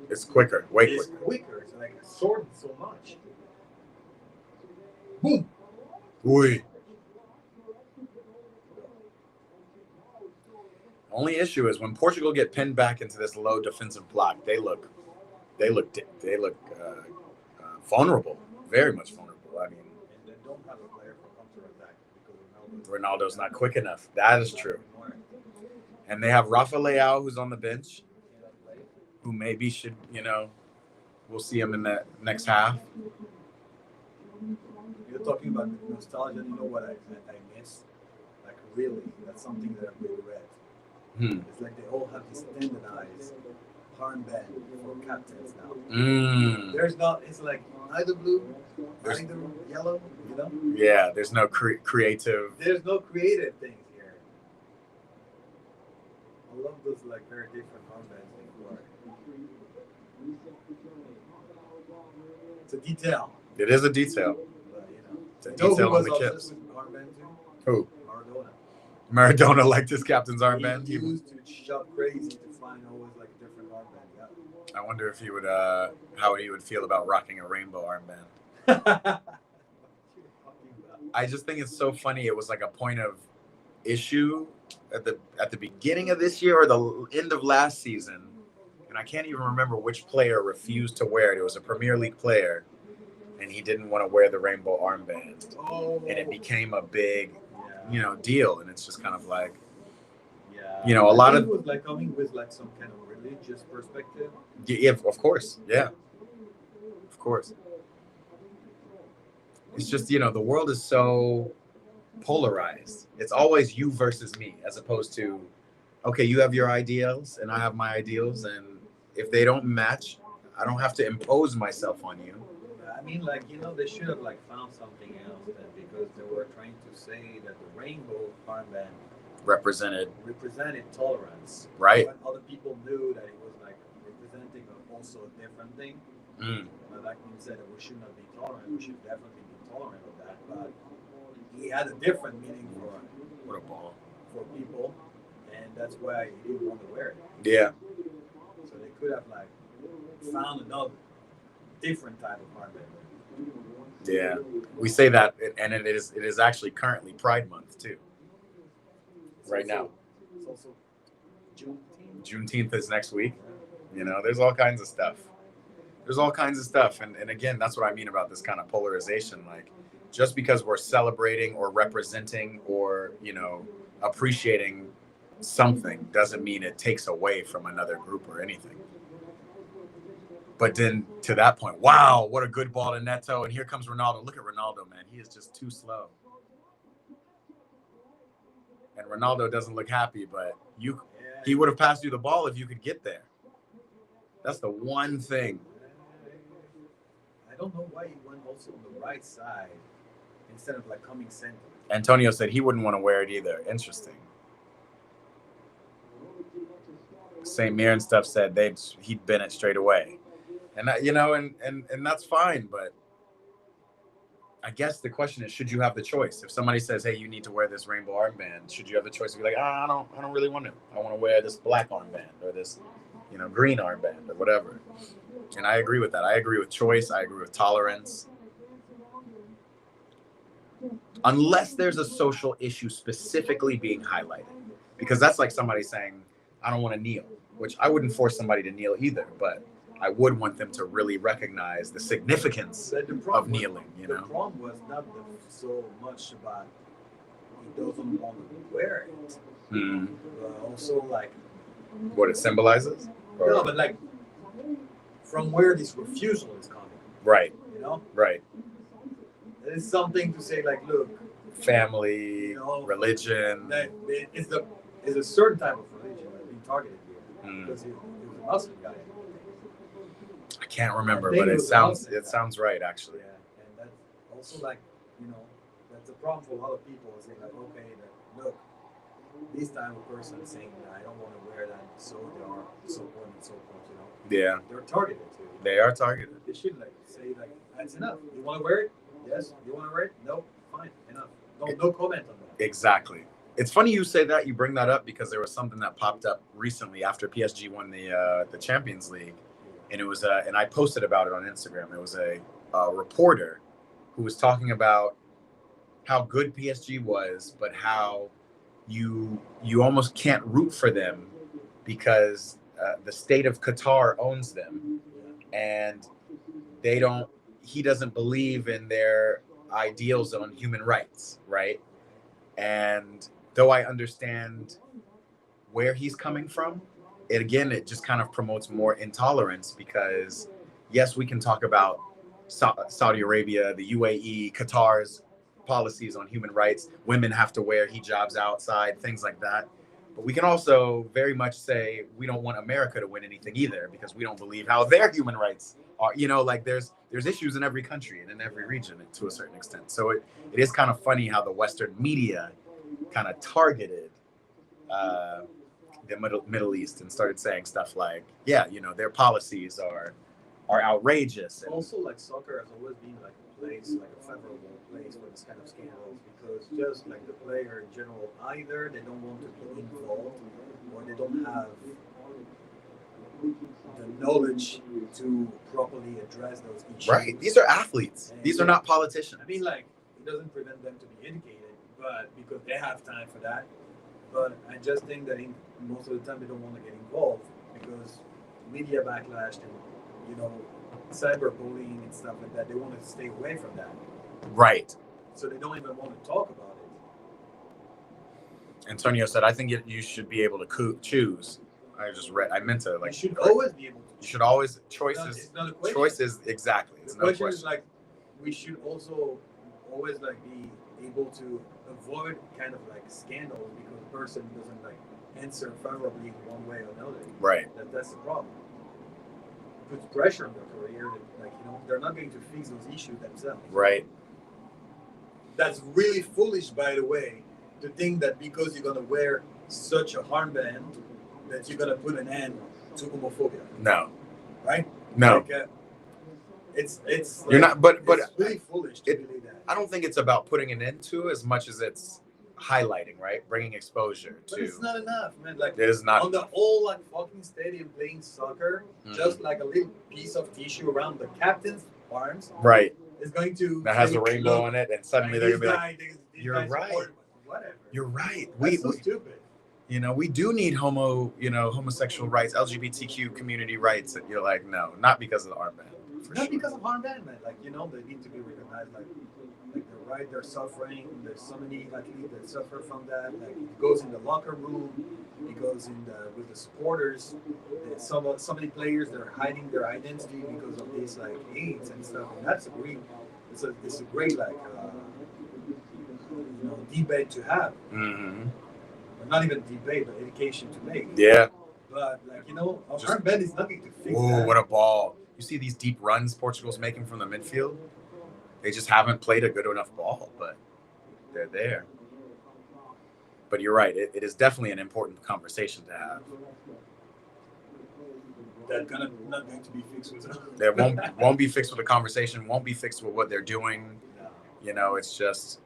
it's quicker, way quicker. It's like a sword so much. Boom. Oi. Only issue is when Portugal get pinned back into this low defensive block, they look vulnerable, very much vulnerable. I mean, and they don't have a player for counter attack because Ronaldo's not quick enough. That is true. And they have Rafa Leao, who's on the bench, who maybe should, we'll see him in the next half. You're talking about nostalgia. You know what I miss? Like really, that's something that I really read. It's like they all have this standardized armband for captains now. There's not. It's like either blue, either yellow. Yeah, there's no creative. There's no creative things here. I love those like very different armbands before. It's a detail. It is a detail. But, it's a detail on the kips. Who? Maradona. Maradona liked his captain's armband. He used to shop crazy to find always like a different armband. Yeah. I wonder if he would, how he would feel about rocking a rainbow armband. I just think it's so funny. It was like a point of issue at the beginning of this year or the end of last season, and I can't even remember which player refused to wear it. It was a Premier League player, and he didn't want to wear the rainbow armband, and it became a big, deal. And it's just kind of like, a lot of it was like coming with like some kind of religious perspective. Yeah, of course, yeah, of course. It's just, the world is so polarized. It's always you versus me, as opposed to, okay, you have your ideals and I have my ideals, and if they don't match, I don't have to impose myself on you. I mean, like, they should have like found something else then, because they were trying to say that the rainbow armband represented tolerance. Right. When other people knew that it was like representing also a different thing. But like you said, we should not be tolerant. We should definitely be tolerant of that. But he had a different meaning for people, and that's why he didn't want to wear it. Yeah. So they could have like found another different type of armband. Yeah, we say that, and it is actually currently Pride Month too. Now. It's also Juneteenth. Juneteenth is next week. There's all kinds of stuff. And again, that's what I mean about this kind of polarization. Like, just because we're celebrating or representing or, appreciating something doesn't mean it takes away from another group or anything. But then to that point, wow, what a good ball to Neto. And here comes Ronaldo. Look at Ronaldo, man. He is just too slow. And Ronaldo doesn't look happy, but he would have passed you the ball if you could get there. That's the one thing. I don't know why he went also on the right side instead of like coming center. Antonio said he wouldn't want to wear it either. Interesting. St. Mirren stuff said he'd been it straight away. And that, and that's fine, but I guess the question is, should you have the choice? If somebody says, "Hey, you need to wear this rainbow armband," should you have the choice to be like, I don't really want to. I want to wear this black armband or this, green armband or whatever. And I agree with that. I agree with choice. I agree with tolerance. Unless there's a social issue specifically being highlighted, because that's like somebody saying, "I don't want to kneel," which I wouldn't force somebody to kneel either, but I would want them to really recognize the significance of kneeling. The problem was not so much about he doesn't want to wear it, but also like what it symbolizes. No, but like from where this refusal is coming. Right. Right. It's something to say like, look, family, religion. That it's a certain type of religion that's being targeted here because he was a Muslim guy. I can't remember, but it sounds right actually. Yeah, and that's also like that's a problem for a lot of people. Saying like, okay, look, this type of person is saying that I don't want to wear that, so they are so on and so forth. Yeah, they're targeted too. They are targeted. They should like say like, that's enough. You want to wear it? Yes. You want to wear it? No. Fine. Enough. No comment on that. Exactly. It's funny you say that. You bring that up because there was something that popped up recently after PSG won the Champions League, and it was and I posted about it on Instagram. It was a reporter who was talking about how good PSG was, but how you almost can't root for them because the state of Qatar owns them, and he doesn't believe in their ideals on human rights, right? And though I understand where he's coming from, it just kind of promotes more intolerance because, yes, we can talk about Saudi Arabia, the UAE, Qatar's policies on human rights. Women have to wear hijabs outside, things like that. But we can also very much say we don't want America to win anything either because we don't believe how their human rights are. Like there's issues in every country and in every region to a certain extent. So it is kind of funny how the Western media kind of targeted the Middle East and started saying stuff like, yeah, their policies are outrageous. And also, like soccer has always been like a place, like a favorable place for this kind of scandals because just like the player in general, either they don't want to be involved or they don't have the knowledge to properly address those issues. Right. These are athletes. And these are not politicians. I mean, like, it doesn't prevent them to be educated, but because they have time for that. But I just think that most of the time they don't want to get involved because media backlash and, cyberbullying and stuff like that, they want to stay away from that. Right. So they don't even want to talk about it. Antonio said, I think you should be able to choose. I meant to You should always be able to choose. You should always, It's not a question. choices, exactly. The question is like, we should also always like be able to avoid kind of like scandals because the person doesn't like answer favorably in one way or another. Right. That's the problem. Puts pressure on their career. That, they're not going to fix those issues themselves. Right. That's really foolish, by the way, to think that because you're gonna wear such a armband that you're gonna put an end to homophobia. No. Right? No. Like, it's you're not, but it's really foolish to believe that. I don't think it's about putting an end to as much as it's highlighting, right? Bringing exposure to. But it's not enough, man. Like it is not on the whole like fucking stadium playing soccer, just like a little piece of tissue around the captain's arms, right? Is going to that has a rainbow on it, and suddenly they're gonna be like, "You're right. Whatever. You're right. That's so stupid. We do need homosexual rights, LGBTQ community rights. And you're like, no, not because of the armband. Not because of armband, man. Like, they need to be recognized. Like they're right, they're suffering. There's so many athletes that suffer from that. Like, it goes in the locker room. It goes with the supporters. So many players that are hiding their identity because of this, like, AIDS and stuff. And that's a great. It's a great like debate to have. Mm-hmm. Not even debate, but education to make. Yeah. But armband is nothing to fix. Oh, what a ball! You see these deep runs Portugal's making from the midfield? They just haven't played a good enough ball, but they're there. But you're right. It is definitely an important conversation to have. That's not going to be fixed with. There won't be fixed with a conversation. Won't be fixed with what they're doing. No. It's just,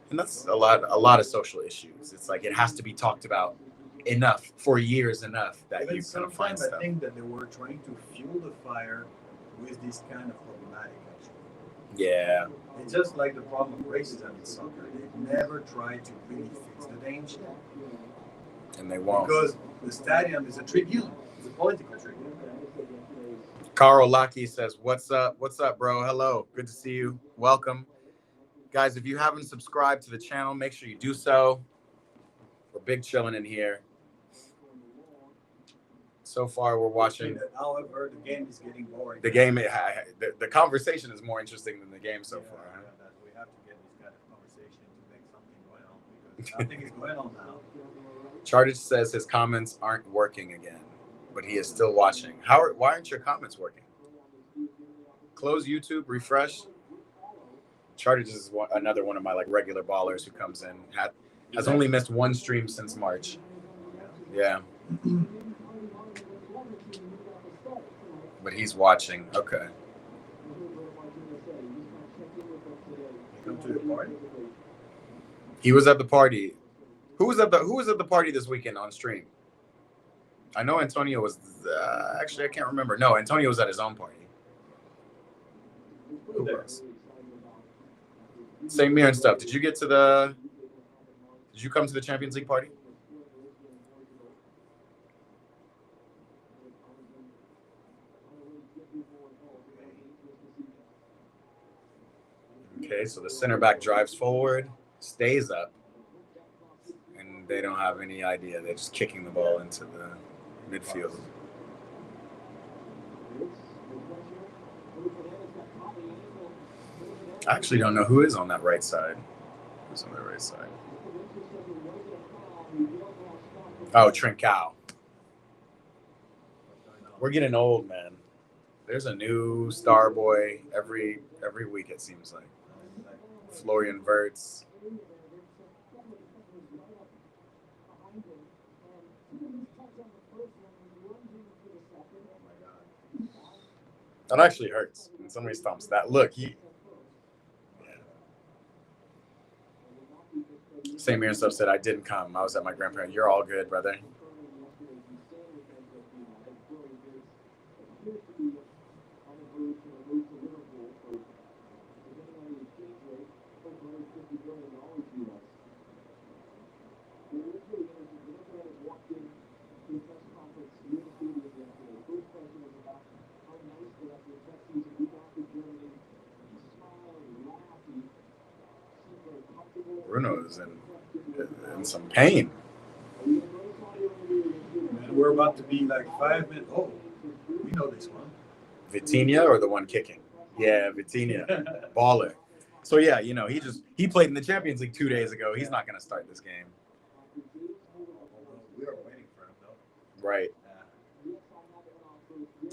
and that's a lot of social issues. It's like it has to be talked about enough for years enough that Even you kind of find stuff. I think that they were trying to fuel the fire with this kind of problematic. Actually. Yeah. It's just like the problem of racism in soccer. They never tried to really fix the danger. And they won't. Because the stadium is a tribune. It's a political tribune. Carl Lockie says, "What's up? What's up, bro? Hello. Good to see you. Welcome." Guys, if you haven't subscribed to the channel, make sure you do so. We're big chilling in here. So far, we're watching. However, the game is getting boring. The game, the conversation is more interesting than the game so far. Huh? We have to get this kind of conversation to make something going on because nothing is going on now. Chartich says his comments aren't working again, but he is still watching. Why aren't your comments working? Close YouTube, refresh. Chartich is another one of my regular ballers who comes in. Has only missed one stream since March. Yeah. But he's watching. Okay. Come to the party? He was at the party. Who was at the party this weekend on stream? I know Antonio was. Actually, I can't remember. No, Antonio was at his own party. Who was? Same mirror and stuff. Did you come to the Champions League party? Okay, so the center back drives forward, stays up, and They don't have any idea. They're just kicking the ball into the midfield. I actually don't know who is on that right side. Who's on the right side? Oh, Trincao. We're getting old, man. There's a new star boy every week, it seems like. Florian Wirtz. That actually hurts when somebody stomps that. Look, St. Mirren stuff said I didn't come. I was at my grandparents. You're all good, brother. Bruno is in some pain. And we're about to be like 5 minutes. Oh, we know this one. Vitinha or the one kicking? Yeah, Vitinha. Baller. So yeah, he played in the Champions League 2 days ago. He's not going to start this game. We are waiting for him though. Right.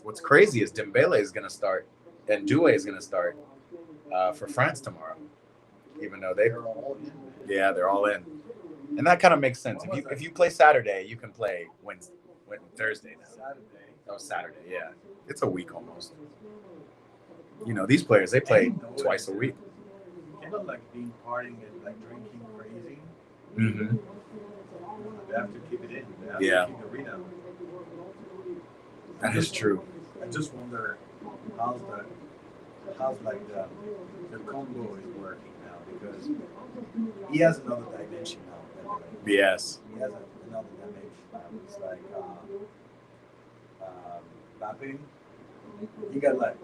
What's crazy is Dembele is going to start and Doué is going to start for France tomorrow. Even though they're all in. Yeah, they're all in. And that kind of makes sense. If you play Saturday, you can play Thursday now. Saturday, yeah. It's a week almost. These players, they play twice a week. They're not like being partying and like drinking crazy. Mm-hmm. They have to keep it in. They have to keep the rhythm. That is true. I just wonder how's the combo is working now, because he has another dimension now. Yes. He has another dimension. It's like Mbappe. He got like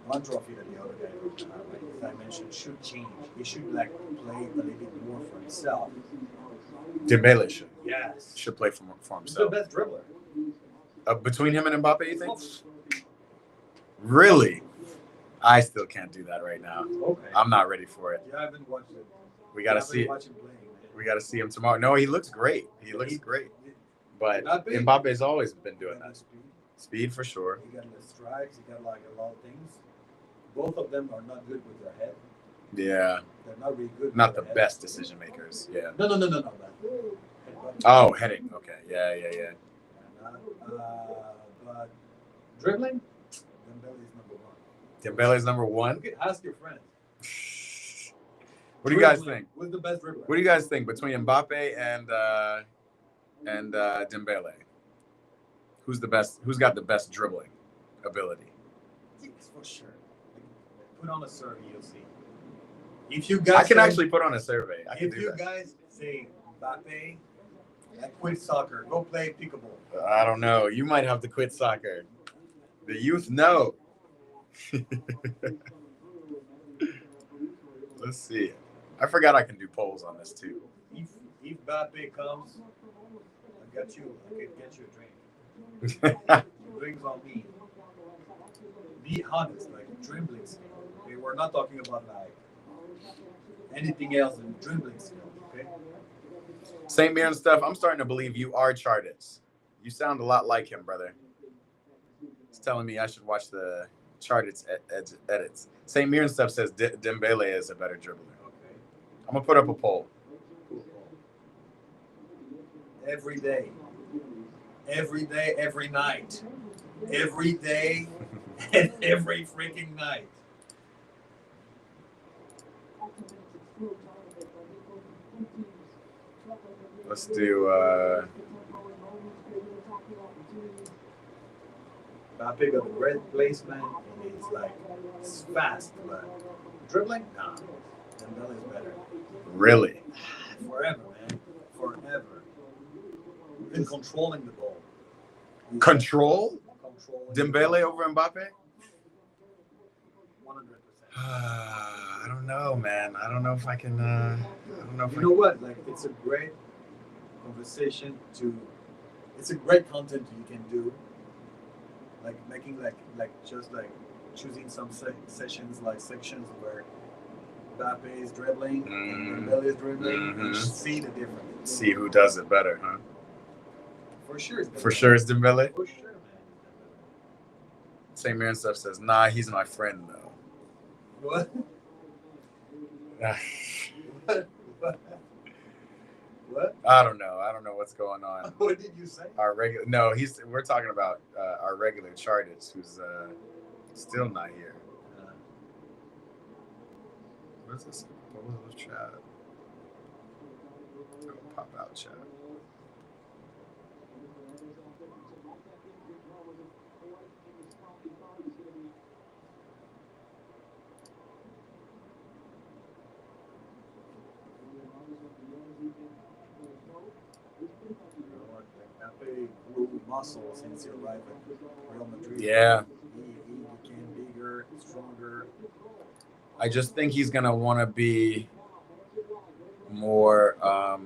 one trophy that the other guy doesn't have. Like his dimension should change. He should like play a little bit more for himself. Dembele should. Yes. Should play for He's himself. the best dribbler. Between him and Mbappe, you think? Really? I still can't do that right now. Okay. I'm not ready for it. Yeah, I haven't watched it. We got to see it. We got to see him tomorrow. No, he looks great. He looks great. But Mbappe's always been doing that. Speed for sure. He got the strikes. He got like a lot of things. Both of them are not good with their head. Yeah. They're not really good. Not the best decision makers. Yeah. No. Oh, heading. Okay. Yeah. But dribbling, Dembele's number one. Ask your friends. What do you guys think? Who's the best dribbler? What do you guys think between Mbappe and Dembele? Who's the best? Who's got the best dribbling ability? Yes, for sure. Put on a survey, you'll see. If you guys, I can actually put on a survey. If you guys say Mbappe, I quit soccer. Go play pickleball. I don't know. You might have to quit soccer. The youth know. Let's see. I forgot I can do polls on this too. If Mbappe comes, I can get you a drink. Drinks on me. Be honest, like dribbling skill. Okay, we're not talking about like anything else than dribbling skill. Okay. St. Mirren stuff. I'm starting to believe you are Chartist. You sound a lot like him, brother. He's telling me I should watch the Chartist edits. St. Mirren stuff says Dembele is a better dribbler. Okay. I'm gonna put up a poll. Every day, every night, every day, and every freaking night. Let's do. Mbappe got a great placement, and it's fast, but dribbling, nah. Dembele is better. Really? Forever, man. Forever. And controlling the ball. Control? Controlling Dembele over Mbappe? 100%. I don't know, man. I don't know if I can. I don't know if You know what? Like, it's a great conversation to. It's a great content you can do. Like making like just like choosing some sessions like sections where Mbappe is dribbling and Dembele is dribbling. And see the difference. See who does it better, huh? For sure. It's For sure, it's Dembele. For sure, man. St. Mirren stuff says, nah, he's my friend though. What? What? I don't know. I don't know what's going on. What did you say? Our regular, no, we're talking about our regular Chartist, who's still not here. What is this? What was the chat? Oh, pop out chat. Grew muscle since he arrived at Real Madrid. Yeah. He became bigger, stronger. I just think he's gonna want to be more. Oh,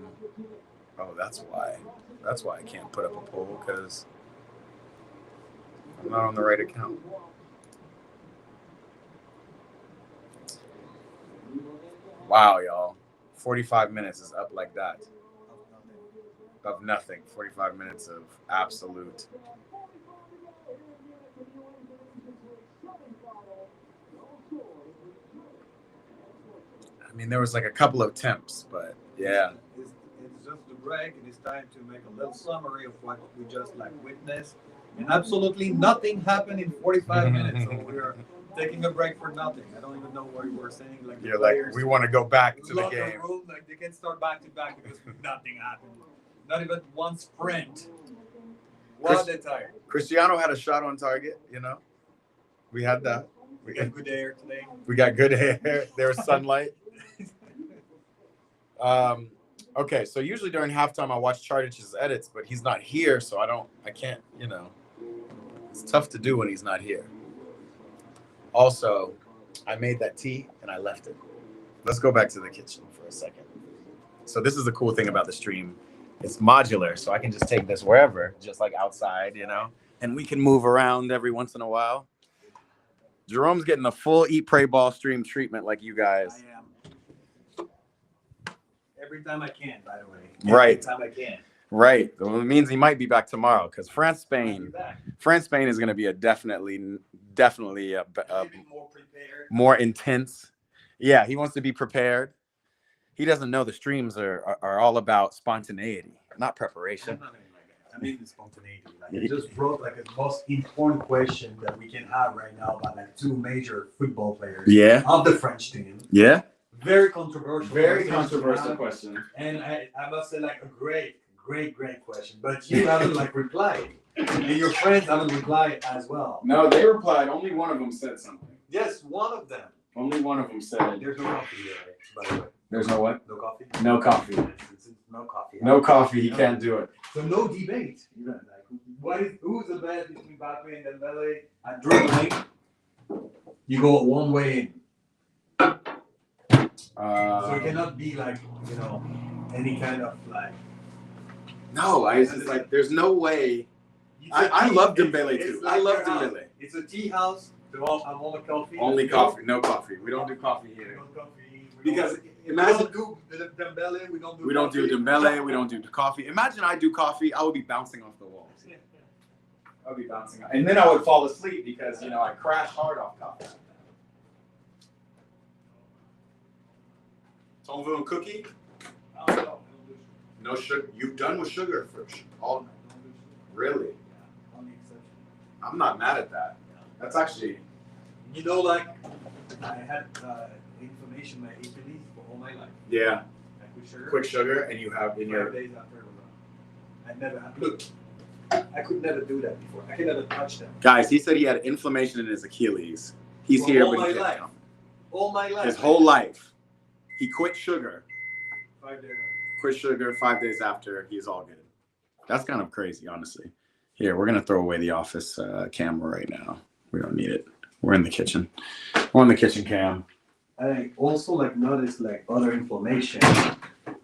that's why. That's why I can't put up a poll, because I'm not on the right account. Wow, y'all. 45 minutes is up like that. Of nothing. 45 minutes of absolute. I mean, there was like a couple of attempts, but yeah. It's just a break, and it's time to make a little summary of what we just like witnessed. And absolutely nothing happened in 45 minutes, so we are taking a break for nothing. I don't even know what you were saying. Like, you're like, we want to go back to the game. Room, like they can start back to back because nothing happened. Not even one sprint. What a tire. Cristiano had a shot on target, you know. We had that. We got good air today. We got good air. There's sunlight. Okay, so usually during halftime I watch Chardich's edits, but he's not here, so I can't, you know. It's tough to do when he's not here. Also, I made that tea and I left it. Let's go back to the kitchen for a second. So this is the cool thing about the stream. It's modular, so I can just take this wherever, just like outside, you know, and we can move around every once in a while. Jerome's getting a full Eat, Pray, Ball stream treatment like you guys. I am. Every time I can, by the way. Right. Every time I can. Right. Well, it means he might be back tomorrow because France-Spain is going to be a definitely a more prepared. More intense. Yeah, he wants to be prepared. He doesn't know the streams are all about spontaneity, not preparation. I'm not even like that. I mean the spontaneity. Like, I just wrote like a most important question that we can have right now about like two major football players of the French team. Yeah. Very controversial. Very controversial question. And I must say like a great question. But you haven't like replied. And your friends haven't replied as well. No, they replied. Only one of them said something. Yes, one of them. Only one of them said. There's no coffee here, by the way. There's no what? No coffee? No coffee. No coffee. No coffee. He can't do it. So no debate. Like, who's the best between Mbappe and Dembele at dribbling? You go one way in. So it cannot be like, you know, any kind of like. No, it's like there's no way. I love Dembele too. Like I love Dembele. It's a tea house. I'm on a coffee. Only coffee. No coffee. We don't do coffee here. No coffee. Because we imagine don't do Dembele. We don't do Dembele. We don't do coffee. Imagine I do coffee. I would be bouncing off the walls. I would be bouncing off. And then I would fall asleep because, you know, I crash hard off coffee. Tonville cookie? No sugar. You've done with sugar for all. Really? I'm not mad at that. That's actually. You know, like I had inflammation in my Achilles for all my life. Yeah. Like quick sugar, and you have in 5 days after. I never had. Look, I could never do that before. I could never touch them. Guys, he said he had inflammation in his Achilles. He's here, but he can't come. All my life. His whole life. He quit sugar. 5 days. Quit sugar 5 days after. He's all good. That's kind of crazy, honestly. Here, we're gonna throw away the office camera right now. We don't need it. We're in the kitchen. We're on the kitchen cam. I also like notice like other inflammation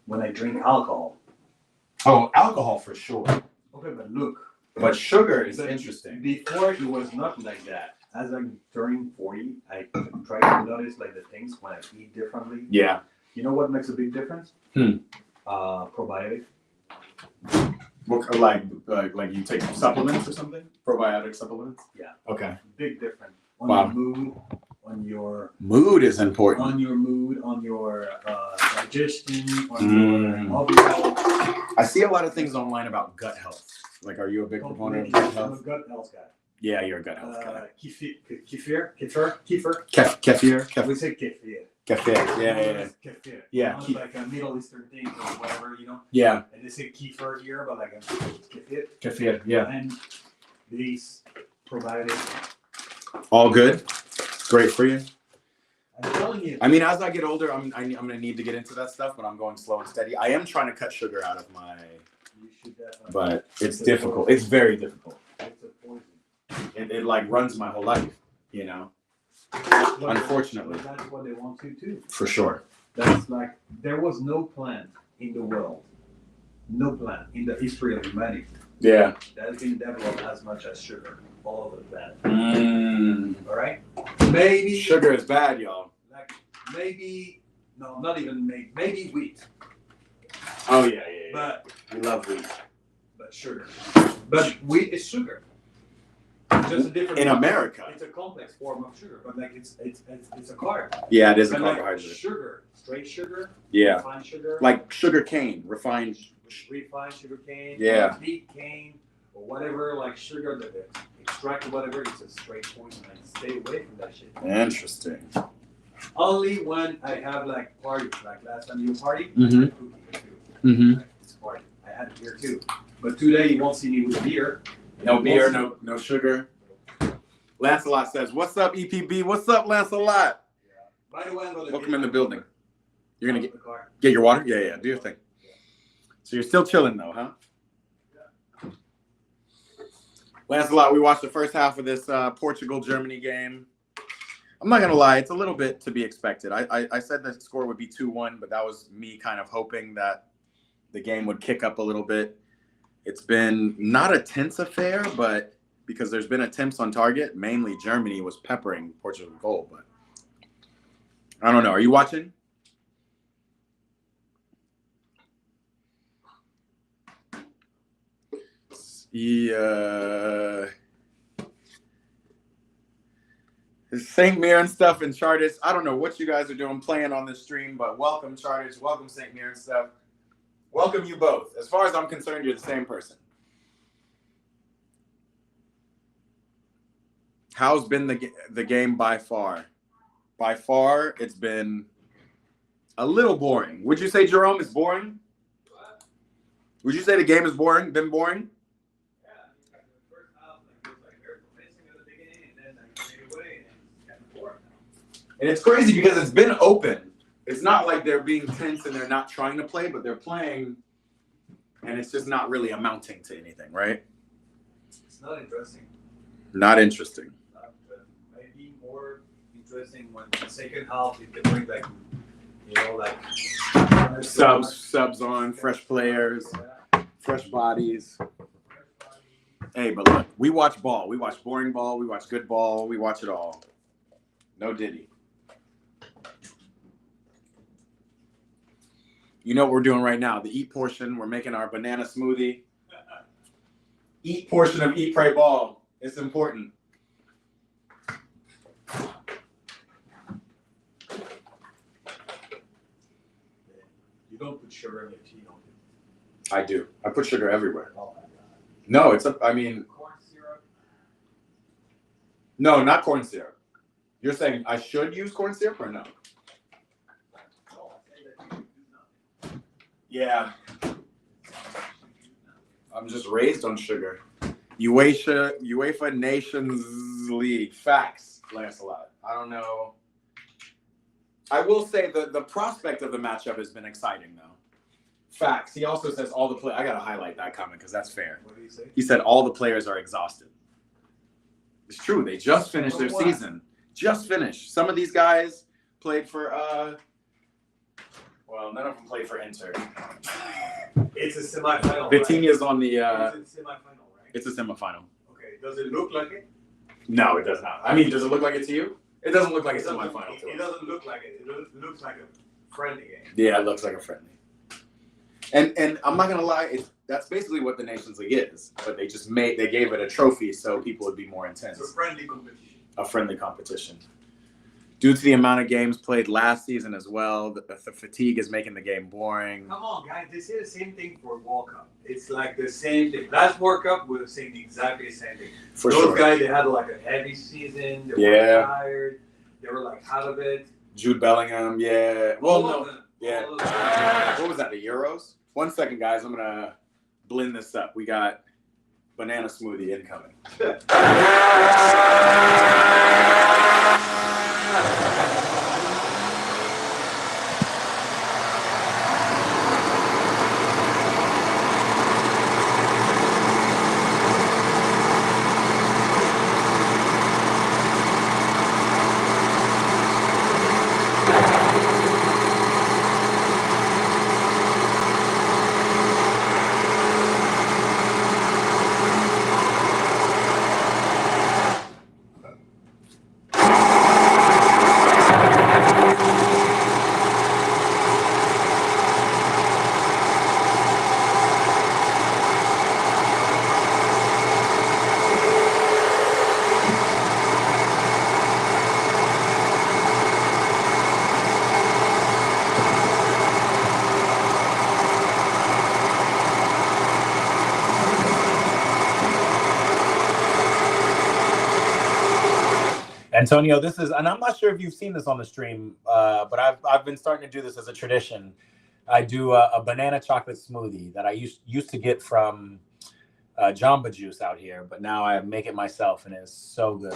when I drink alcohol. Oh, alcohol for sure. Okay, but look. But sugar is But interesting. Before it was not like that. As I'm turning 40, I try to notice like the things when I eat differently. Yeah. You know what makes a big difference? Probiotic. What, like you take supplements or something? Probiotic supplements? Yeah. Okay. Big difference. On Wow. your mood, on your Mood is important. on your mood, on your digestion, on your overall. I see a lot of things online about gut health. Like, are you a big proponent of gut I'm a health? gut health guy. Yeah, you're a gut health guy. Kefir. Kefir. We say kefir. Kefir. Yeah. Kefir. Yeah. It's like a Middle Eastern thing or whatever, you know. Yeah. And they say kefir here, but like kefir. Kefir. Yeah. And these probiotics. All good. Great for you. I'm telling you. I mean, as I get older, I'm gonna need to get into that stuff, but I'm going slow and steady. I am trying to cut sugar out of my. You should definitely. But it's difficult. It's very difficult. It's a poison. It like runs my whole life, you know. Unfortunately. That's what they want to do. For sure. That's like there was no plant in the world, no plant in the history of humanity Yeah. that has been developed as much as sugar. All of the planet. Mm. All right. Maybe Sugar is bad, y'all. like maybe no, not even maybe wheat. Oh yeah. But We love wheat. but sugar. But wheat is sugar. Just a different. In America. It's a complex form of sugar, but like it's a carb. Yeah, it is a And like carbohydrate. sugar, straight sugar. Yeah. Refined sugar. Like sugar cane, refined. Refined sugar cane. Yeah. Beet cane or whatever, like sugar that they extract or whatever. It's a straight poison. Like stay away from that shit. Interesting. Only when I have like parties, like last time you party, Mhm. Like, it's a party. I had a beer too, but today you won't see me with a beer. No beer, no sugar. Lancelot says, "What's up, EPB? What's up, Lancelot?" Yeah. By the way, I'm gonna Welcome in the building. You're gonna the car. get your water? Yeah. Do your thing. So you're still chilling though, huh? Yeah. Lancelot, we watched the first half of this Portugal Germany game. I'm not gonna lie, it's a little bit to be expected. I said the score would be 2-1, but that was me kind of hoping that the game would kick up a little bit. It's been not a tense affair, but because there's been attempts on target, mainly Germany was peppering Portugal goal. But I don't know. Are you watching? Yeah. St. Mir and stuff and Charters. I don't know what you guys are doing playing on this stream, but welcome Charters, welcome St. Mir and stuff. Welcome you both. As far as I'm concerned, you're the same person. How's been the game by far? By far, it's been a little boring. Would you say, Jerome, it's boring? What? Would you say the game is boring? Been boring? Yeah, the first half like it was like very convincing at the beginning, and then like fade away, and it's kind of boring now. And it's crazy because it's been open. It's not like they're being tense and they're not trying to play, but they're playing, and it's just not really amounting to anything, right? It's not interesting. Not interesting. Maybe more interesting when the second half you can bring like, you know, like Subs on, fresh players, fresh bodies. Hey, but look, we watch ball. We watch boring ball. We watch good ball. We watch it all. No Diddy. You know what we're doing right now? The eat portion. We're making our banana smoothie. Eat portion of Eat, Pray, Ball. It's important. You don't put sugar in your tea, don't you? I do. I put sugar everywhere. Oh my god. No, it's a, I mean, Corn syrup. no, not corn syrup. You're saying I should use corn syrup or no? No, I say that you do not. Yeah. I'm just raised on sugar. UEFA Nations League. Facts, Lancelot. I don't know. I will say the prospect of the matchup has been exciting, though. Facts. He also says all the play. I gotta highlight that comment because that's fair. What do you say? He said all the players are exhausted. It's true. They just finished their season. Just finished. Some of these guys played for Well, none of them play for Inter. It's a semifinal. Vitinha's on the. It's a semifinal, right? It's a semifinal. Okay. Does it look like it? No, it does not. I mean, does it look like it to you? It doesn't look like a semifinal to us. It doesn't look like it. It looks like a friendly game. Yeah, it looks like a friendly. And I'm not gonna lie, that's basically what the Nations League is. But they gave it a trophy so people would be more intense. It's a friendly competition. A friendly competition. Due to the amount of games played last season as well, the fatigue is making the game boring. Come on, guys. They say the same thing for World Cup. It's like the same thing. Last World Cup was saying exactly the same thing. For Those sure. guys, they had like a heavy season. They were tired. They were like out of it. Jude Bellingham, yeah. Well, no. Yeah. What was that, the Euros? 1 second, guys. I'm going to blend this up. We got banana smoothie incoming. Antonio, this is, and I'm not sure if you've seen this on the stream, but I've been starting to do this as a tradition. I do a banana chocolate smoothie that I used to get from Jamba Juice out here, but now I make it myself, and it's so good.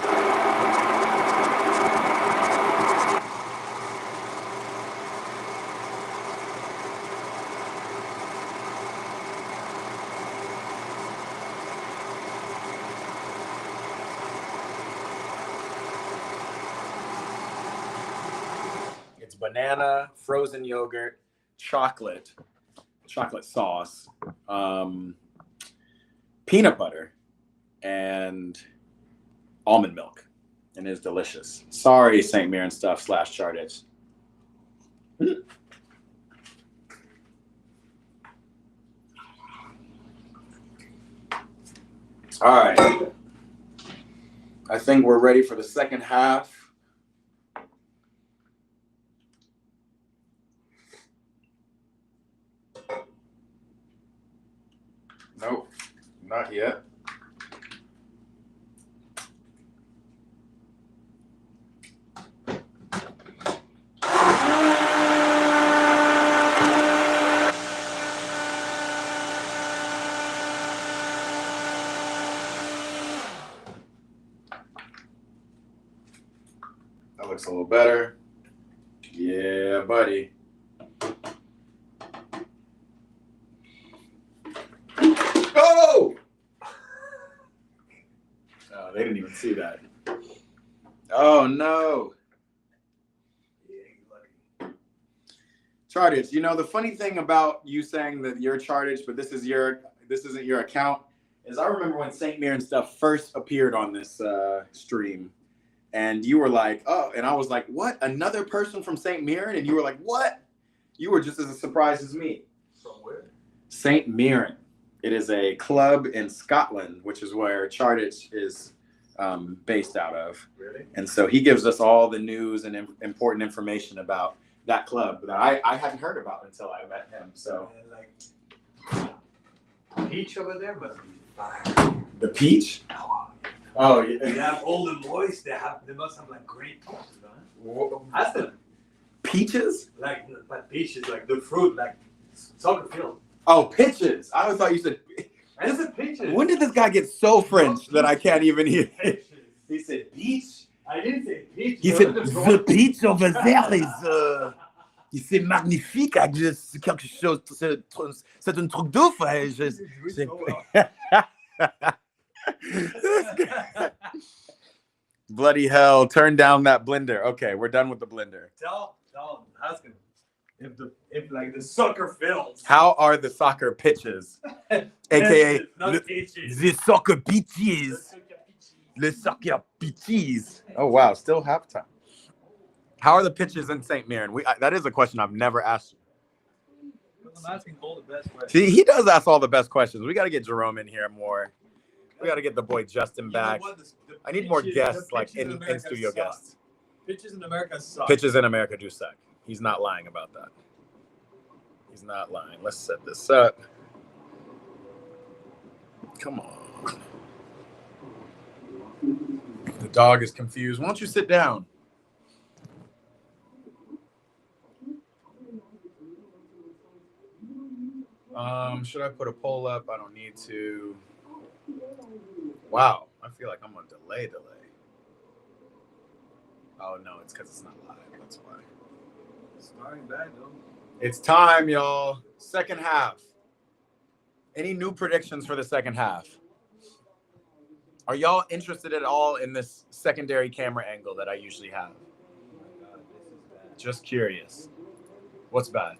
Banana, frozen yogurt, chocolate sauce, peanut butter, and almond milk, and it's delicious. Sorry, St. Mirren stuff / Chardage. All right, I think we're ready for the second half. Nope, not yet. That looks a little better. Yeah, buddy. They didn't even see that. Oh no. Chardage, you know, the funny thing about you saying that you're Chardage, but this isn't your account, is I remember when St. Mirren stuff first appeared on this stream, and you were like, oh, and I was like, what? Another person from St. Mirren? And you were like, what? You were just as surprised as me. From where? St. Mirren. It is a club in Scotland, which is where Chardage is based out of. Really? And so he gives us all the news and important information about that club that I hadn't heard about until I met him. So, like, peach over there must be fire. The peach? Oh, yeah. They have all the boys. They must have like great peaches, huh? Ask them. Peaches? Like peaches, like the fruit, like soccer field. Oh, pitches. I always thought you said. I said peaches. When did this guy get so French that I can't even hear? He said peach. I didn't say peach. He said the peach over there is c'est magnifique. C'est quelque chose. C'est un truc de ouf. Bloody hell! Turn down that blender. Okay, we're done with the blender. Tell him, ask him. if like the soccer fields. How are the soccer pitches? AKA not pitches. the soccer pitches. The soccer pitches. Oh wow, still halftime. How are the pitches in St. Mirren? That is a question I've never asked you. I'm asking all the best questions. See, he does ask all the best questions. We got to get Jerome in here more. We got to get the boy Justin back. I need more guests, like in-studio guests. Pitches in America suck. Pitches in America do suck. He's not lying about that. He's not lying. Let's set this up. Come on. The dog is confused. Why don't you sit down? Should I put a poll up? I don't need to. Wow, I feel like I'm on delay. Oh no, it's because it's not live. That's why. Starting back though. It's time, y'all. Second half. Any new predictions for the second half? Are y'all interested at all in this secondary camera angle that I usually have? Oh my God, this is bad. Just curious. What's bad?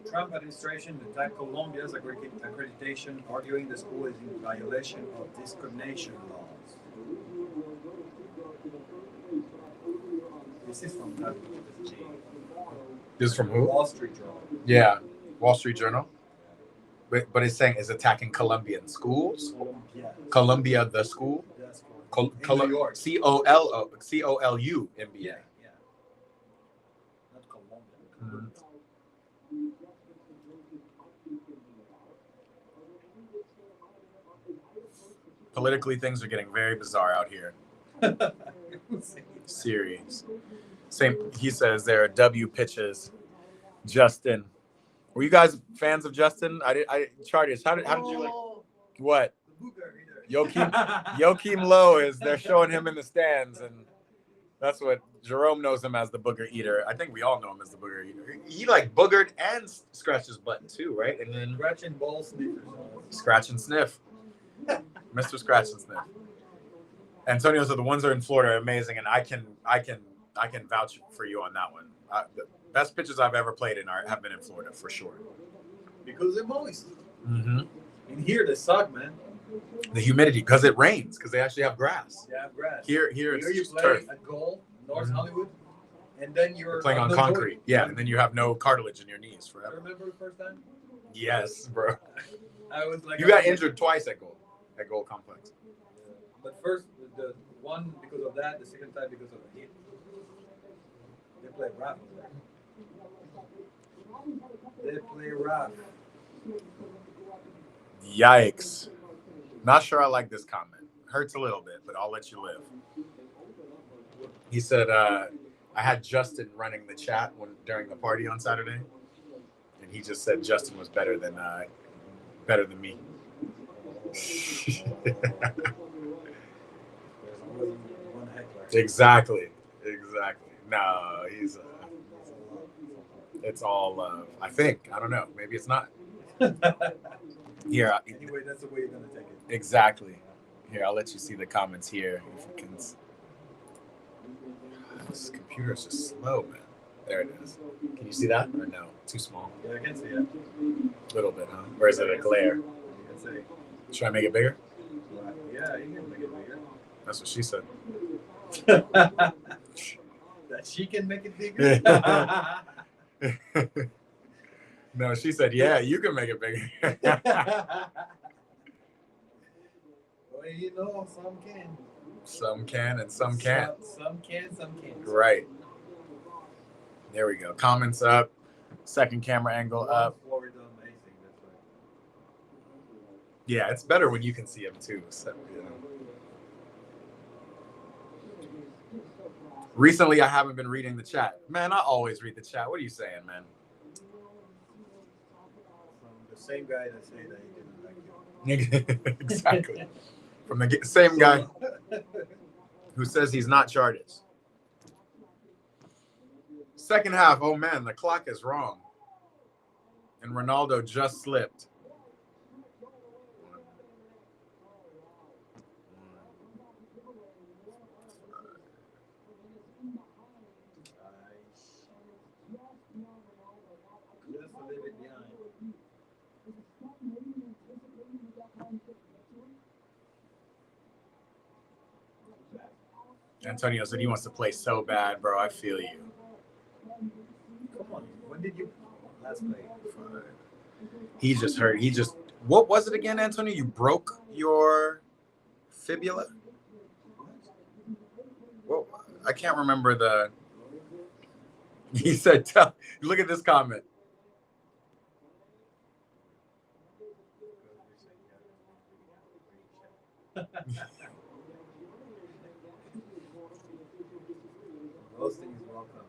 The Trump administration attacked Colombia's accreditation, arguing the school is in violation of discrimination laws. This is from This is from who? Wall Street Journal. Yeah, Wall Street Journal. But it's saying is attacking Colombian schools. Columbia, the school. That's cool. In New York. COLU MBA. Yeah. Not Colombia. Mm-hmm. Politically, things are getting very bizarre out here. Serious. Same. He says there are W pitches. Justin, were you guys fans of Justin? Charters. How did you like? What? Joachim Low is. They're showing him in the stands, and that's what Jerome knows him as, the booger eater. I think we all know him as the booger eater. He like boogered and scratched his butt too, right? And then Scratch and ball sniffers. scratch and sniff. Mr. Scratch and Sniff. Antonio said the ones that are in Florida are amazing, and I can vouch for you on that one. The best pitches I've ever played in have been in Florida for sure. Because they're moist. Mm-hmm. In here they suck, man. The humidity, because it rains, because they actually have grass. They have grass. Here it's you just play turf. at goal, North Hollywood, and then you're Playing on concrete. Yeah, and then you have no cartilage in your knees I forever. remember the first time. Yes, bro. I was like, You got injured twice at goal complex. But first, the one because of that, the second time because of the heat. They play rough. They play rough. Yikes. Not sure I like this comment. Hurts a little bit, but I'll let you live. He said, I had Justin running the chat during the party on Saturday, and he just said Justin was better than me. Exactly. No, he's it's all love. I think. I don't know. Maybe it's not. Here. Anyway, that's the way you're gonna take it. Exactly. Here, I'll let you see the comments here. If you can. This computer's just slow, man. There it is. Can you see that? Or no? Too small. Yeah, I can see it. A little bit, huh? Or is it a glare? You can see. Should I make it bigger? Yeah, you can make it bigger. That's what she said. That she can make it bigger? No, she said, yeah, you can make it bigger. Well, you know, some can. Some can and some can't. Some can, some can't. Right. There we go. Comments up. Second camera angle up. Florida, amazing. That's right. Yeah, it's better when you can see them too. So, you know. Recently, I haven't been reading the chat. Man, I always read the chat. What are you saying, man? From the same guy that say that he didn't like you. Exactly. From the same guy who says he's not charted. Second half, oh man, the clock is wrong. And Ronaldo just slipped. Antonio said he wants to play so bad, bro. I feel you. Come on. When did you last play? He just hurt. What was it again, Antonio? You broke your fibula? Well, I can't remember the. He said, look at this comment. Roasting is welcome.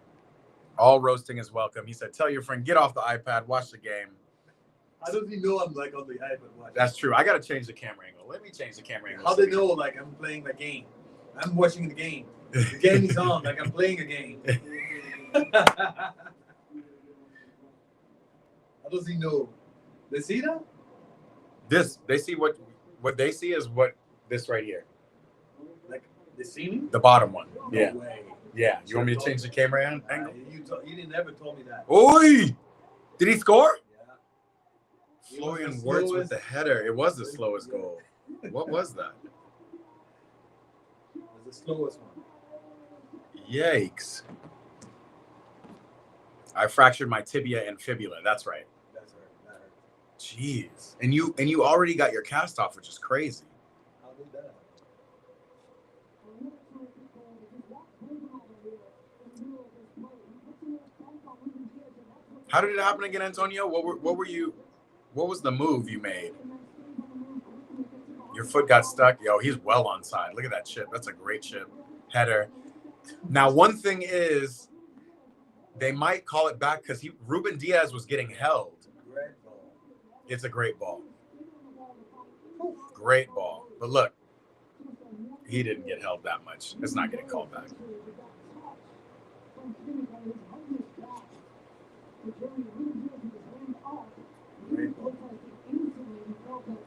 All roasting is welcome. He said, tell your friend, get off the iPad, watch the game. How does he know I'm like on the iPad watching? That's true. I got to change the camera angle. Let me change the camera angle. How do they know like I'm playing the game? I'm watching the game. The game is on, like I'm playing a game. How does he know? They see that? They see what they see is what this right here. Like they see me? The bottom one. No Yeah. way. Yeah. You want me to change the camera angle? You didn't ever told me that. Oi! Did he score? Yeah. Florian Wirtz with the header. It was the slowest goal. What was that? It was the slowest one. Yikes. I fractured my tibia and fibula. That's right. That's right. That hurt. Jeez. And you already got your cast off, which is crazy. How did that happen? How did it happen again, Antonio? What was the move you made? Your foot got stuck. Yo, he's well onside. Look at that chip. That's a great chip. Header. Now, one thing is, they might call it back because Ruben Diaz was getting held. Great ball. It's a great ball. Great ball. But look, he didn't get held that much. It's not getting called back.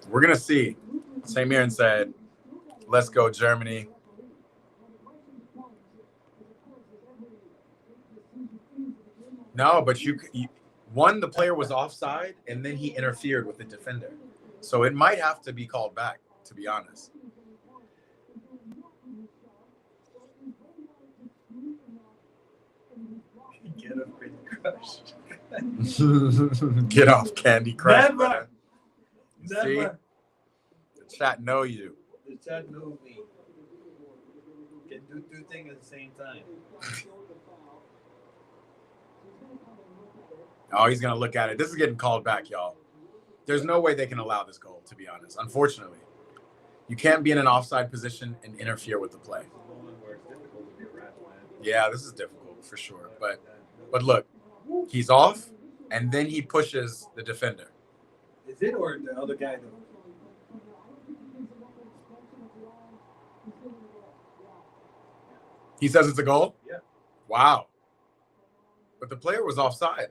We're going to see. Samir said, let's go, Germany. No, but one, the player was offside, and then he interfered with the defender. So it might have to be called back, to be honest. Get off Candy Crush. Get off Candy Crush. Never. See? Never. The chat know you. The chat knows me. Can do two things at the same time. Oh, he's going to look at it. This is getting called back, y'all. There's no way they can allow this goal, to be honest. Unfortunately. You can't be in an offside position and interfere with the play. Yeah, this is difficult for sure. But look, he's off, and then he pushes the defender. Is it or the other guy though? He says it's a goal? Yeah. Wow. But the player was offside.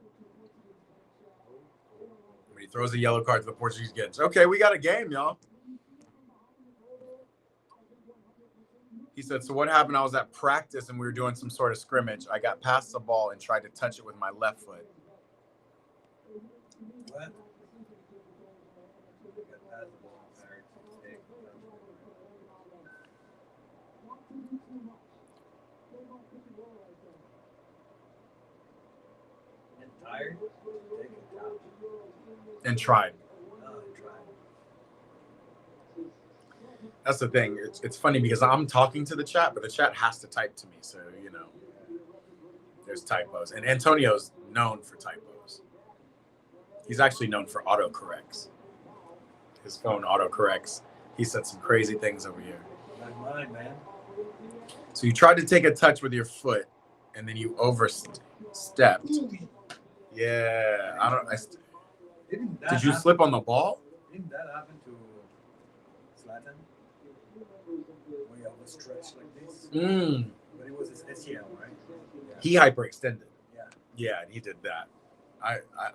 When he throws a yellow card to the Portuguese bench. Okay, we got a game, y'all. He said, so what happened? I was at practice and we were doing some sort of scrimmage. I got past the ball and tried to touch it with my left foot. What? Tired? Take it out. And tried. Tried. That's the thing. It's funny because I'm talking to the chat, but the chat has to type to me. So, there's typos. And Antonio's known for typos. He's actually known for autocorrects. His phone autocorrects. He said some crazy things over here. Like mine, man. So you tried to take a touch with your foot, and then you overstepped. Yeah, did you slip on the ball? Didn't that happen to Zlatan? Where he always stretched like this? But it was his ACL, right? Yeah. He hyperextended. Yeah. Yeah, he did that.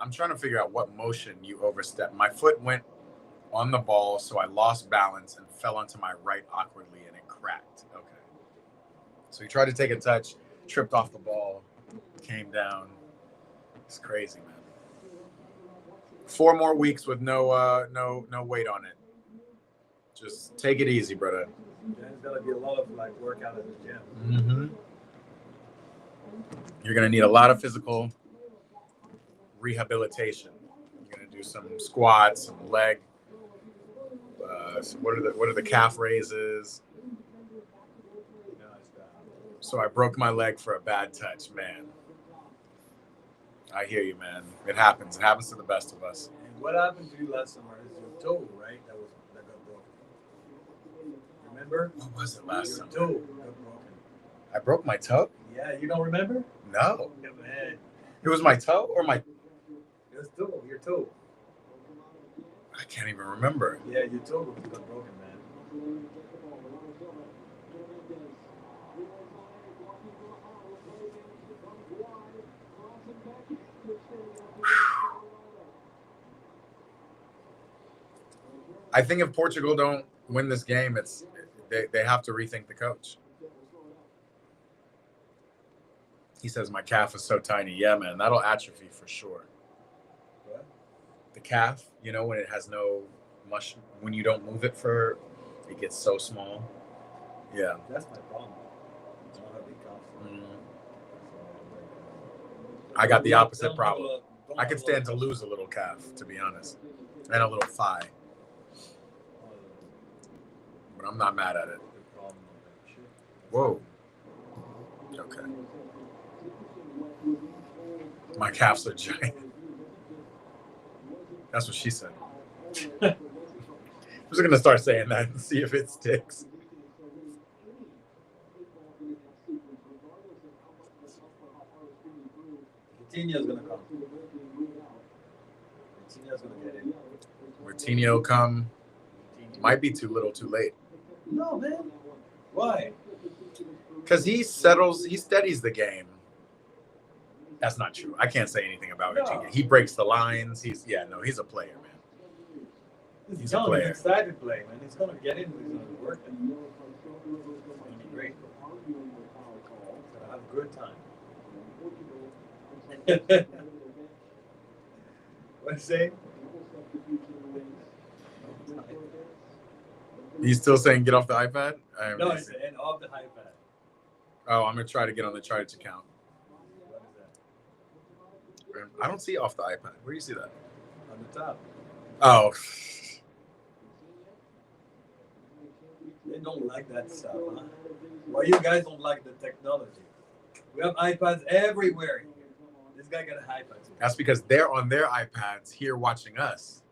I'm trying to figure out what motion you overstepped. My foot went on the ball, so I lost balance and fell onto my right awkwardly, and it cracked. Okay. So he tried to take a touch, tripped off the ball, came down. It's crazy, man. 4 more weeks with no weight on it. Just take it easy, brother. There's gonna be a lot of like workout at the gym. Mm-hmm. You're gonna need a lot of physical rehabilitation. You're gonna do some squats, some leg. What are the calf raises? So I broke my leg for a bad touch, man. I hear you, man. It happens. It happens to the best of us. And what happened to you last summer is your toe, right? That got broken. Remember? What was it last Your summer? toe got broken. I broke my toe? Yeah, you don't remember? No. Yeah, man. It was my toe or my... Your toe. I can't even remember. Yeah, your toe got broken, man. I think if Portugal don't win this game, they have to rethink the coach. He says my calf is so tiny. Yeah, man, that'll atrophy for sure. What? The calf, you know, when it has no mush, when you don't move it it gets so small. Yeah. That's my problem. I don't have big calf. I got the opposite problem. I could stand to lose a little calf, to be honest, and a little thigh. But I'm not mad at it. Whoa. Okay. My calves are giant. That's what she said. I'm just going to start saying that and see if it sticks. Coutinho's going to come. Coutinho's going to get in. Coutinho come. Might be too little, too late. No, man. Why? Because he steadies the game. That's not true. I can't say anything about it. He breaks the lines. He's a player, man. He's a player. He's excited to play, man. He's going to get in. He's going to work it. It's going to be great. He's going to have a good time. What you say? He's still saying get off the iPad? No, he's saying off the iPad. Oh, I'm going to try to get on the Charge account. What is that? I don't see off the iPad. Where do you see that? On the top. Oh. They don't like that stuff, huh? Why you guys don't like the technology? We have iPads everywhere. This guy got an iPad. That's because they're on their iPads here watching us.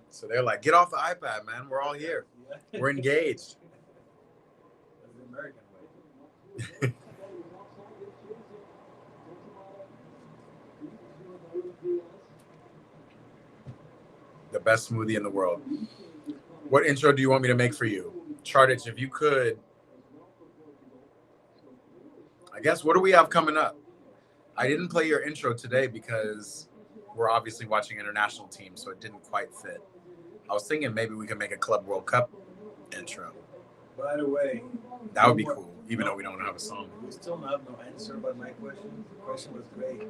So they're like, get off the iPad, man. We're all here. Yeah. We're engaged. That's the American way. The best smoothie in the world. What intro do you want me to make for you? Chartich, if you could. I guess, what do we have coming up? I didn't play your intro today because we're obviously watching international teams, so it didn't quite fit. I was thinking maybe we could make a Club World Cup intro. By the way, that would be cool, even though we don't have a song. We still have no answer about my question. The question was great.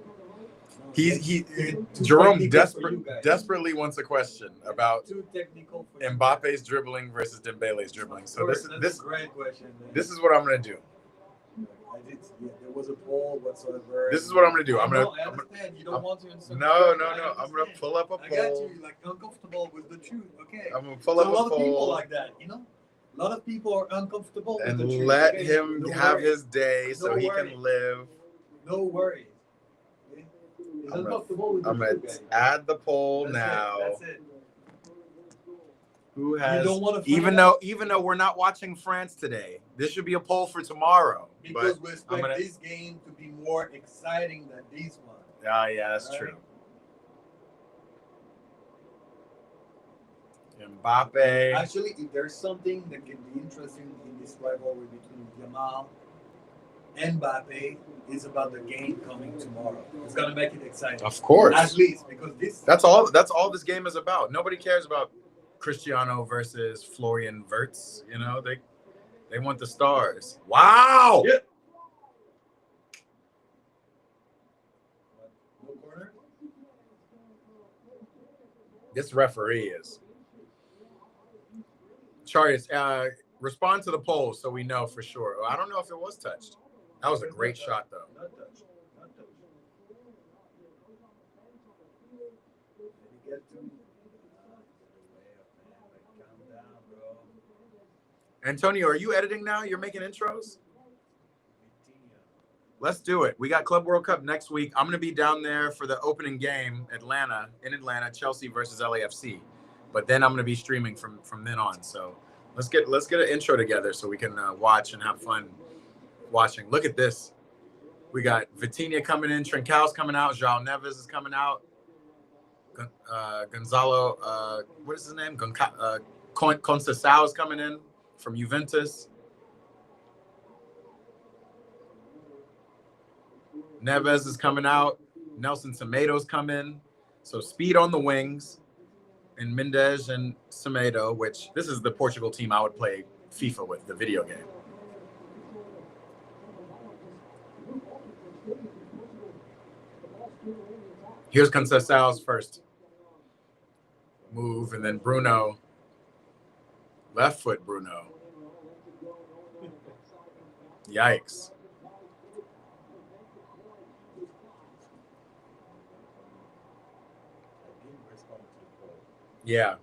Jerome desperately wants a question about too technical for Mbappe's dribbling versus Dembele's dribbling. So this a great question. Man. This is what I'm gonna do. There was a poll whatsoever. This is what I'm gonna do. I understand. You don't want to insert. No. I'm gonna pull up a poll. I got you. Like uncomfortable with the truth. Okay. I'm gonna pull up a poll. A lot of people like that, you know. A lot of people are uncomfortable with the truth. And let him have his day so he can live. No worries. Okay? I'm gonna add the poll now. That's it. Who has? You don't want to even though we're not watching France today, this should be a poll for tomorrow. Because we expect this game to be more exciting than these ones. Yeah, that's true. Mbappe. Actually, if there's something that can be interesting in this rivalry between Yamal and Mbappe, is about the game coming tomorrow. It's gonna make it exciting. Of course. At least because that's all this game is about. Nobody cares about Cristiano versus Florian Wirtz. You know, they want the stars. Wow. Yep. No corner. This referee is Charius, respond to the poll so we know for sure. I don't know if it was touched. That was a great shot, though. Not touched. Not touched. Did he get to? Way up, man. Like, calm down, bro. Antonio, are you editing now? You're making intros? Vitinha. Let's do it. We got Club World Cup next week. I'm going to be down there for the opening game, in Atlanta, Chelsea versus LAFC. But then I'm going to be streaming from then on. So let's get an intro together so we can watch and have fun watching. Look at this. We got Vitinha coming in, Trincão's coming out, João Neves is coming out, Gonzalo, what is his name? Conceição is coming in from Juventus. Neves is coming out. Nelson Semedo's coming. So speed on the wings. And Mendes and Semedo, which this is the Portugal team I would play FIFA with, the video game. Here's Conceição's first move, and then Bruno. Left foot Bruno. Yikes. Yeah.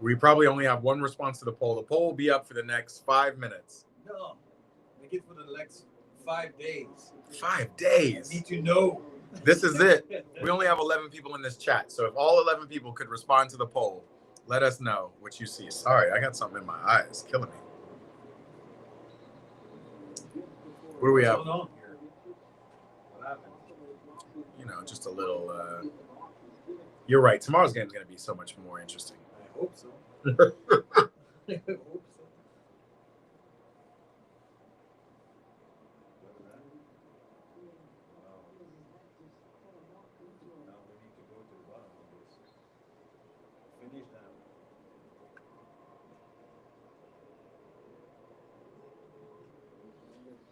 We probably only have one response to the poll. The poll will be up for the next 5 minutes. No. Make it for the next 5 days. 5 days. I need to know. This is it. We only have 11 people in this chat. So if all 11 people could respond to the poll, let us know what you see. Sorry, I got something in my eyes. Killing me. What do we have? What's going on here? What happened? You know, just a little... You're right. Tomorrow's game is going to be so much more interesting. I hope so. I hope so. Look at that. Wow. Now we need to go to the bottom of this. Finish that.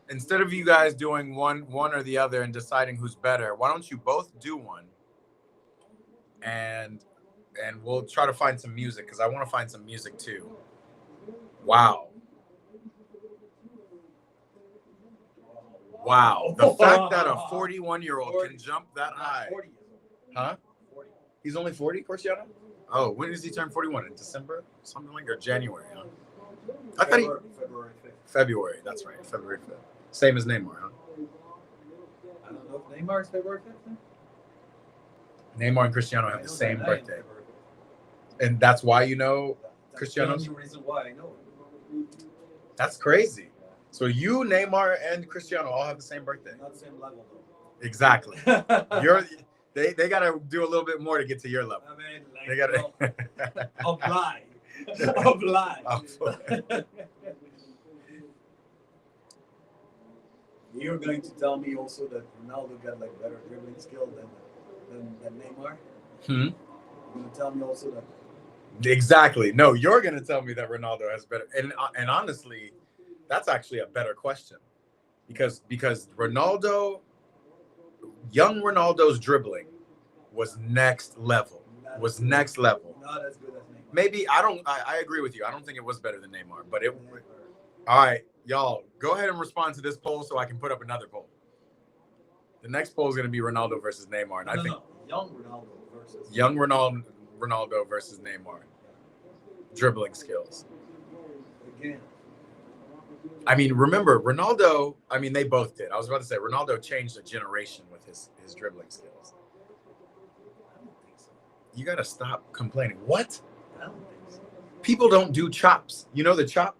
Instead of you guys doing one or the other and deciding who's better, why don't you both do one? And we'll try to find some music because I want to find some music too. Wow. Wow. The fact that a 41-year-old can jump that high. 40. Huh? 40. He's only 40, Cristiano? Oh, when does he turn 41? In December? Something like, or January, huh? I thought February 5th. February, that's right. February 5th. Same as Neymar, huh? I don't know if Neymar is February 5th. Then? Neymar and Cristiano have the same birthday. And that's why you know Cristiano's? That's the only reason why I know it. That's crazy. So you, Neymar, and Cristiano all have the same birthday. Not the same level, though. Exactly. They got to do a little bit more to get to your level. I mean, like, They got to apply. Apply. You're going to tell me also that Ronaldo got like better dribbling skill than Neymar? Hmm? You're going to tell me also that. Exactly. No, you're going to tell me that Ronaldo has better. And honestly, that's actually a better question because Ronaldo, young Ronaldo's dribbling was next level. Not Was as good- next level. Not as good as Neymar. Maybe I agree with you. I don't think it was better than Neymar, but it. All right, y'all, go ahead and respond to this poll so I can put up another poll. The next poll is going to be Ronaldo versus Neymar, and I think young Ronaldo versus young Ronaldo versus Neymar. Dribbling skills. Again. I mean, remember Ronaldo. I mean, they both did. I was about to say Ronaldo changed a generation with his dribbling skills. I don't think so. You got to stop complaining. What? I don't think so. People don't do chops. You know the chop.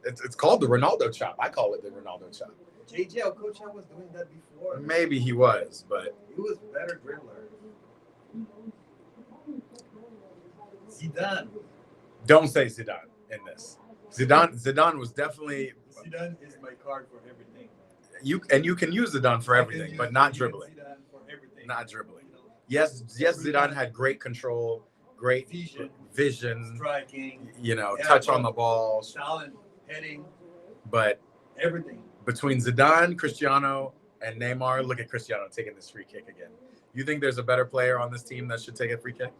It's called the Ronaldo chop. I call it the Ronaldo chop. JJ Okocha was doing that before. Maybe he was, but He was better dribbler. Zidane. don't say Zidane in this. Zidane was definitely Zidane is my card for everything. you can use Zidane for everything, but not dribbling. Zidane for everything. Not dribbling. You know, Yes, Zidane had great control, great vision, striking, touch on the ball, talent, heading, but everything. between Zidane, Cristiano, and Neymar, look at Cristiano taking this free kick again. You think there's a better player on this team that should take a free kick?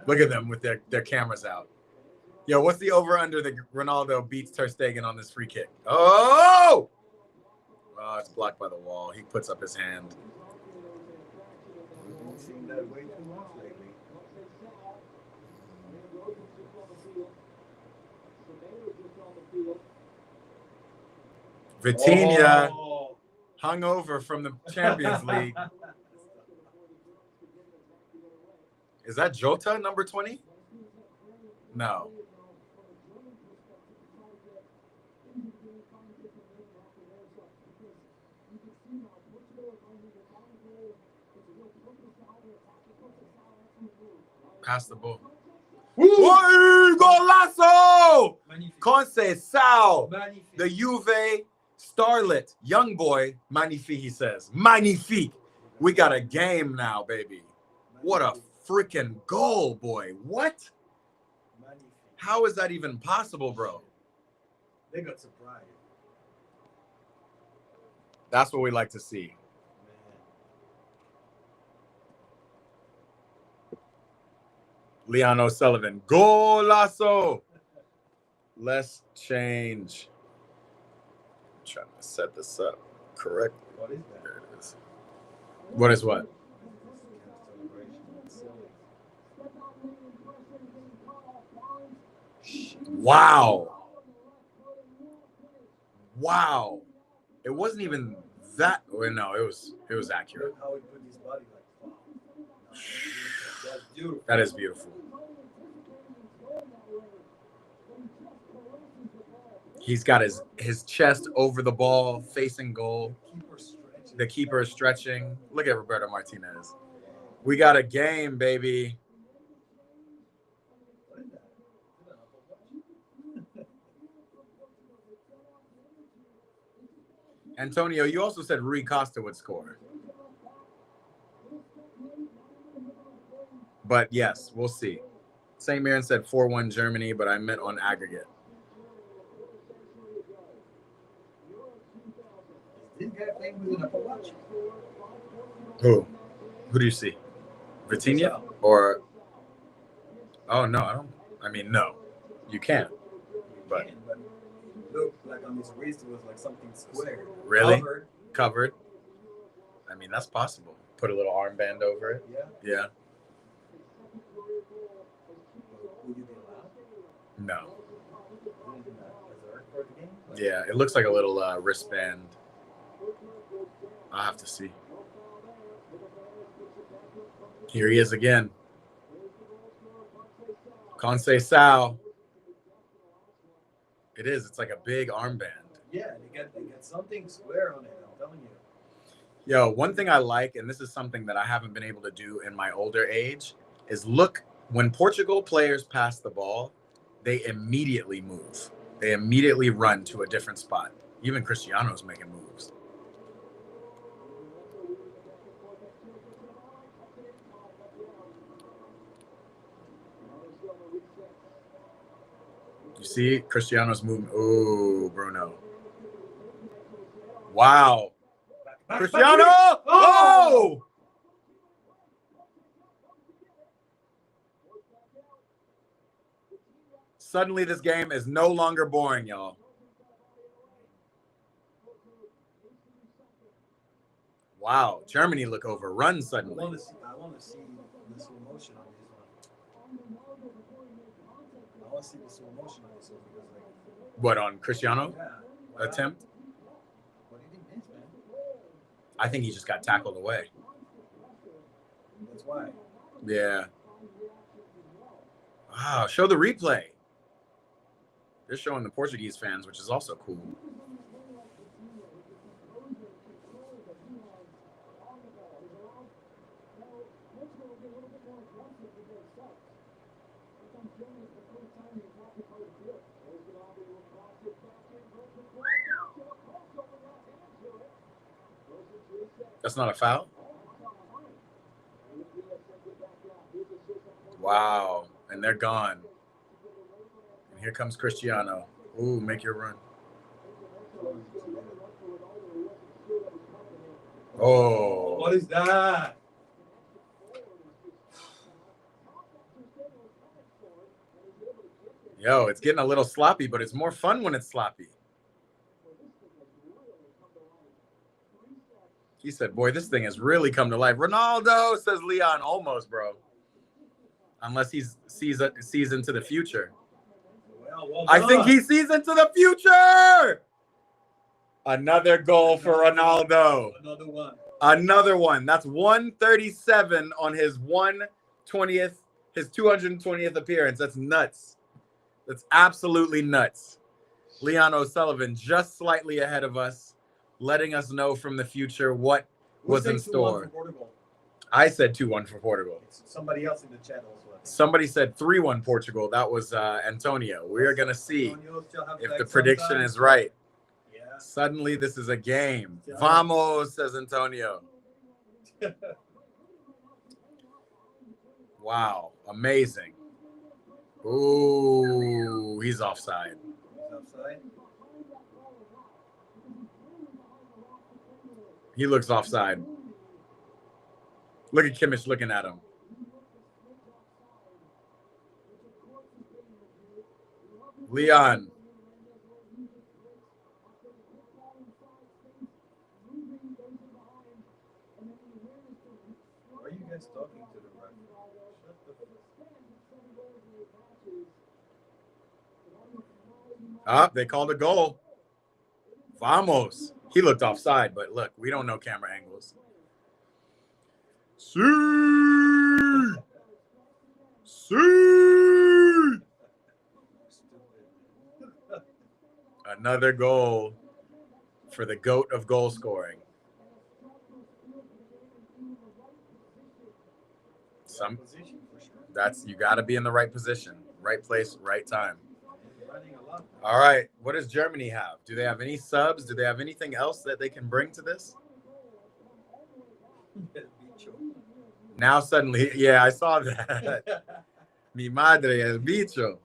Look at them with their cameras out. Yo, what's the over-under that Ronaldo beats Ter Stegen on this free kick? Oh! Oh, it's blocked by the wall. He puts up his hand. We've been seeing that way too much lately. Vitinha Oh. hung over from the Champions League. Is that Jota, number 20? No. Pass the ball. Oi, golazo! Magnifique. Conceição, Magnifique. the Juve starlet, young boy, magnifique, he says. Magnifique. We got a game now, baby. What a freaking goal, boy. What? Magnifique. How is that even possible, bro? They got surprised. That's what we like to see. Leon O'Sullivan, golazo. Let's change. I'm trying to set this up correctly. What is that? There it is. What is what? Wow. Wow. It wasn't even that. Well, no, it was accurate. Look how he put his body like. Wow. That's beautiful. That is beautiful. He's got his chest over the ball, facing goal. The keeper is stretching. Look at Roberto Martinez. We got a game, baby. Antonio, you also said Rui Costa would score. But yes, we'll see. St. Mirren said 4-1 Germany, but I meant on aggregate. This guy playing with an Apple Watch. Who? Who do you see? Vitinha? Or oh no, no. You can't. But look, like on his wrist it was like something square. Really? Covered. I mean, that's possible. Put a little armband over it. Yeah. Would you be allowed? No. For the game? Yeah, it looks like a little wristband. I'll have to see. Here he is again. Conceição. It is. It's like a big armband. Yeah, they got something square on it, I'm telling you. Yo, one thing I like, and this is something that I haven't been able to do in my older age, is look, when Portugal players pass the ball, they immediately move. They immediately run to a different spot. Even Cristiano's making moves. You see Cristiano's moving. Ooh, Bruno. Wow. Cristiano! Oh! Suddenly, this game is no longer boring, y'all. Wow, Germany look overrun suddenly. I want to see the slow motion on this one. I want to see the slow motion on this one because, like, what, on Cristiano? Yeah. Attempt? What did he miss, man? I think he just got tackled away. That's why. Yeah. Wow, show the replay. They're showing the Portuguese fans, which is also cool. That's not a foul? Wow. And they're gone. And here comes Cristiano. Ooh, make your run. Oh. What is that? Yo, it's getting a little sloppy, but it's more fun when it's sloppy. He said, boy, this thing has really come to life. Ronaldo, says Leon, almost, bro. Unless he sees into the future. Well I think done. he sees into the future. Another goal for Ronaldo. Another one. Another one. That's 137 on his 120th, his 220th appearance. That's nuts. That's absolutely nuts. Leon O'Sullivan just slightly ahead of us, letting us know from the future what was in store. For Portugal? I said 2-1 for Portugal. It's somebody else in the chat also. Somebody said 3-1 Portugal. That was Antonio. We are going to see if the prediction is right. Yeah. Suddenly, this is a game. Vamos, says Antonio. Wow. Amazing. Ooh, he's offside. Offside. He looks offside. Look at Kimmich looking at him. Leon. Why are you guys talking to the ref? Ah, they called a goal. Vamos. He looked offside, but look, we don't know camera angles. See! See! Another goal for the GOAT of goal scoring. You got to be in the right position, right place, right time. All right. What does Germany have? Do they have any subs? Do they have anything else that they can bring to this? Now suddenly, yeah, I saw that. Mi madre, el bicho.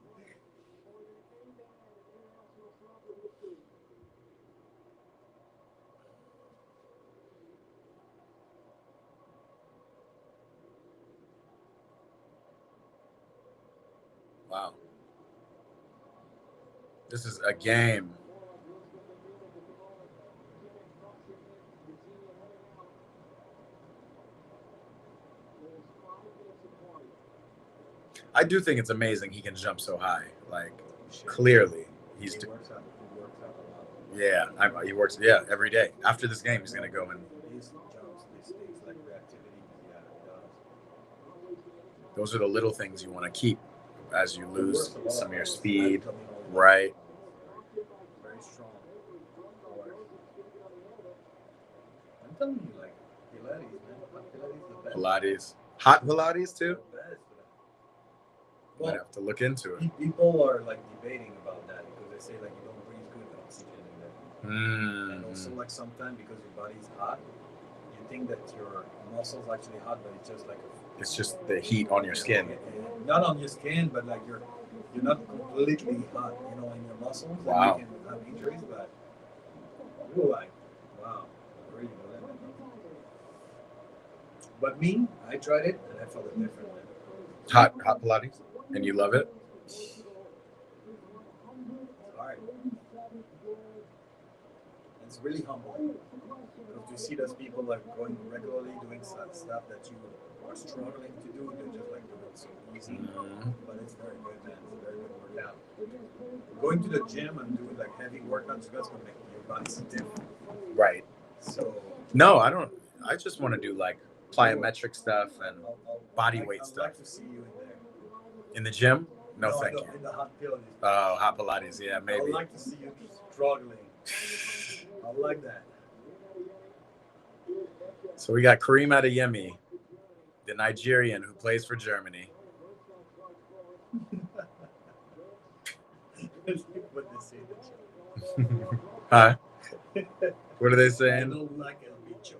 Wow. This is a game. I do think it's amazing he can jump so high. Like, clearly, he's. He works out a lot. Yeah, he works. Yeah, every day. After this game, he's gonna go and. These jumps, these things like reactivity. Yeah, he does. Those are the little things you want to keep as you lose some of your speed, right? Very strong. I'm telling you, like Pilates, man. Pilates. Hot Pilates too. Well, might have to look into it. People are like debating about that because they say like you don't breathe good oxygen in there. And also like sometimes because your body's hot, you think that your muscles actually hot, but it's just like it's just the heat on your skin. Not on your skin, but like you're not completely hot, in your muscles. Wow. And you can have injuries, but you're like, wow, really good. But me, I tried it and I felt it different. Hot Pilates, and you love it. All right. It's really humbling because you see those people like going regularly doing stuff that you are struggling to do. They're just like doing it so easy, but it's very good, man. It's a very good workout. Going to the gym and doing like heavy workouts, that's gonna make your body stiff. Right. So. No, I don't. I just want to do like plyometric stuff and body weight stuff. I'd like to see you in there. In the gym? No, thank you. In the hot Pilates. Oh, hot Pilates. Yeah, maybe. I'd like to see you struggling. I like that. So we got Kareem Adeyemi, the Nigerian who plays for Germany. What they say in the chat. Huh? What are they saying? I don't like El Bicho.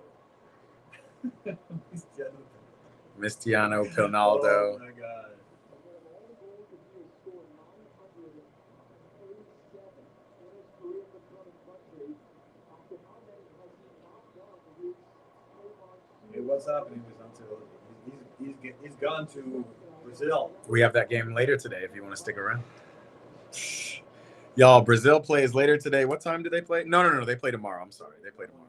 Cristiano Ronaldo. Oh my God. Hey, what's happening with Until? He's gone to Brazil. We have that game later today if you want to stick around. Y'all, Brazil plays later today. What time do they play? No. They play tomorrow. I'm sorry. They play tomorrow.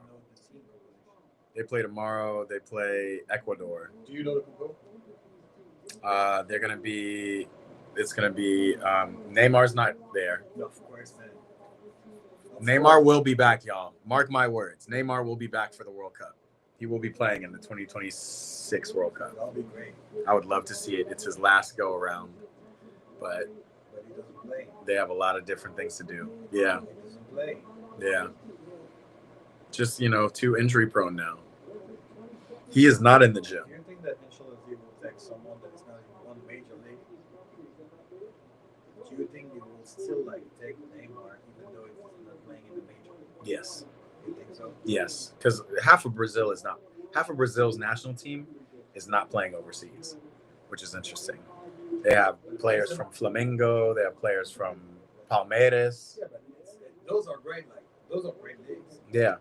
They play tomorrow. They play Ecuador. Do you know the people? They're gonna be. It's gonna be. Neymar's not there. No, of course, man. Neymar will be back, y'all. Mark my words. Neymar will be back for the World Cup. He will be playing in the 2026 World Cup. That'll be great. I would love to see it. It's his last go around, but But he doesn't play. they have a lot of different things to do. Yeah, He doesn't play. yeah. Just too injury prone now. He is not in the gym. Do you think that Ancelotti will take someone that is not in one major league? Do you think he will still take Neymar even though he's not playing in the major league? Yes, You think so? yes. Because half of Brazil's national team is not playing overseas, which is interesting. They have players from Flamengo. They have players from Palmeiras. Yeah, but those are great. Those are great leagues. Yeah,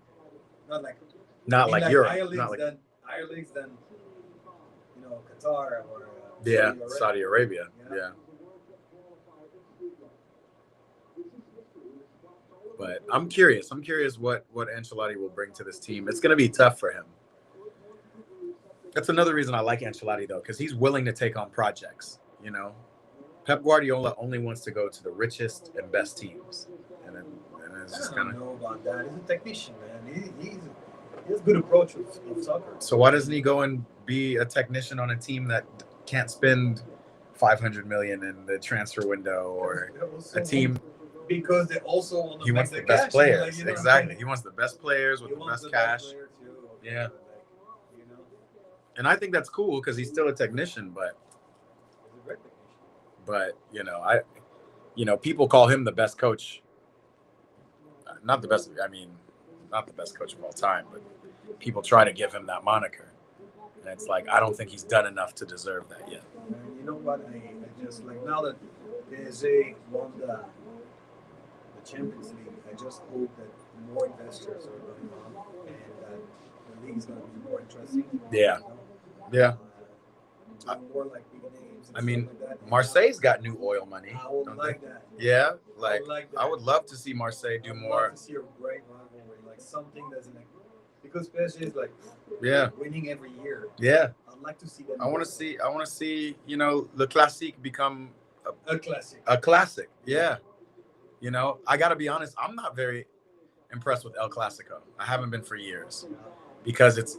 Not like Europe. higher leagues Not like than Qatar or Saudi Arabia. Yeah. Yeah. But I'm curious. I'm curious what Ancelotti will bring to this team. It's going to be tough for him. That's another reason I like Ancelotti, though, because he's willing to take on projects. Pep Guardiola only wants to go to the richest and best teams, and it's just I kind don't of. know about that. He's a technician, man. He has a good approach of soccer. So why doesn't he go and be a technician on a team that can't spend $500 million in the transfer window, or a team? Because they also want to He make wants the cash, best players. like, you know what I'm Exactly. saying? He wants the best players with He the wants best cash. player too, Yeah. you know, And I think that's cool because he's still a technician, but he's a great technician. people call him the best coach. Not the best. I mean, not the best coach of all time, but people try to give him that moniker, and it's like I don't think he's done enough to deserve that yet. And you know what? I just now that PSG won the Champions League, I just hope that more investors are going on and that the league is going to be more interesting. Yeah. Yeah. More like big names. I mean, like that. Marseille's got new oil money. I would don't like they? that. Yeah, I would like that. I would love to see Marseille do I'd more. love to see a great rivalry, something that's because PSG is Yeah. winning every year. Yeah, I'd like to see that. I want to see the classique become a classic. a classic. Yeah, I got to be honest. I'm not very impressed with El Clasico. I haven't been for years because it's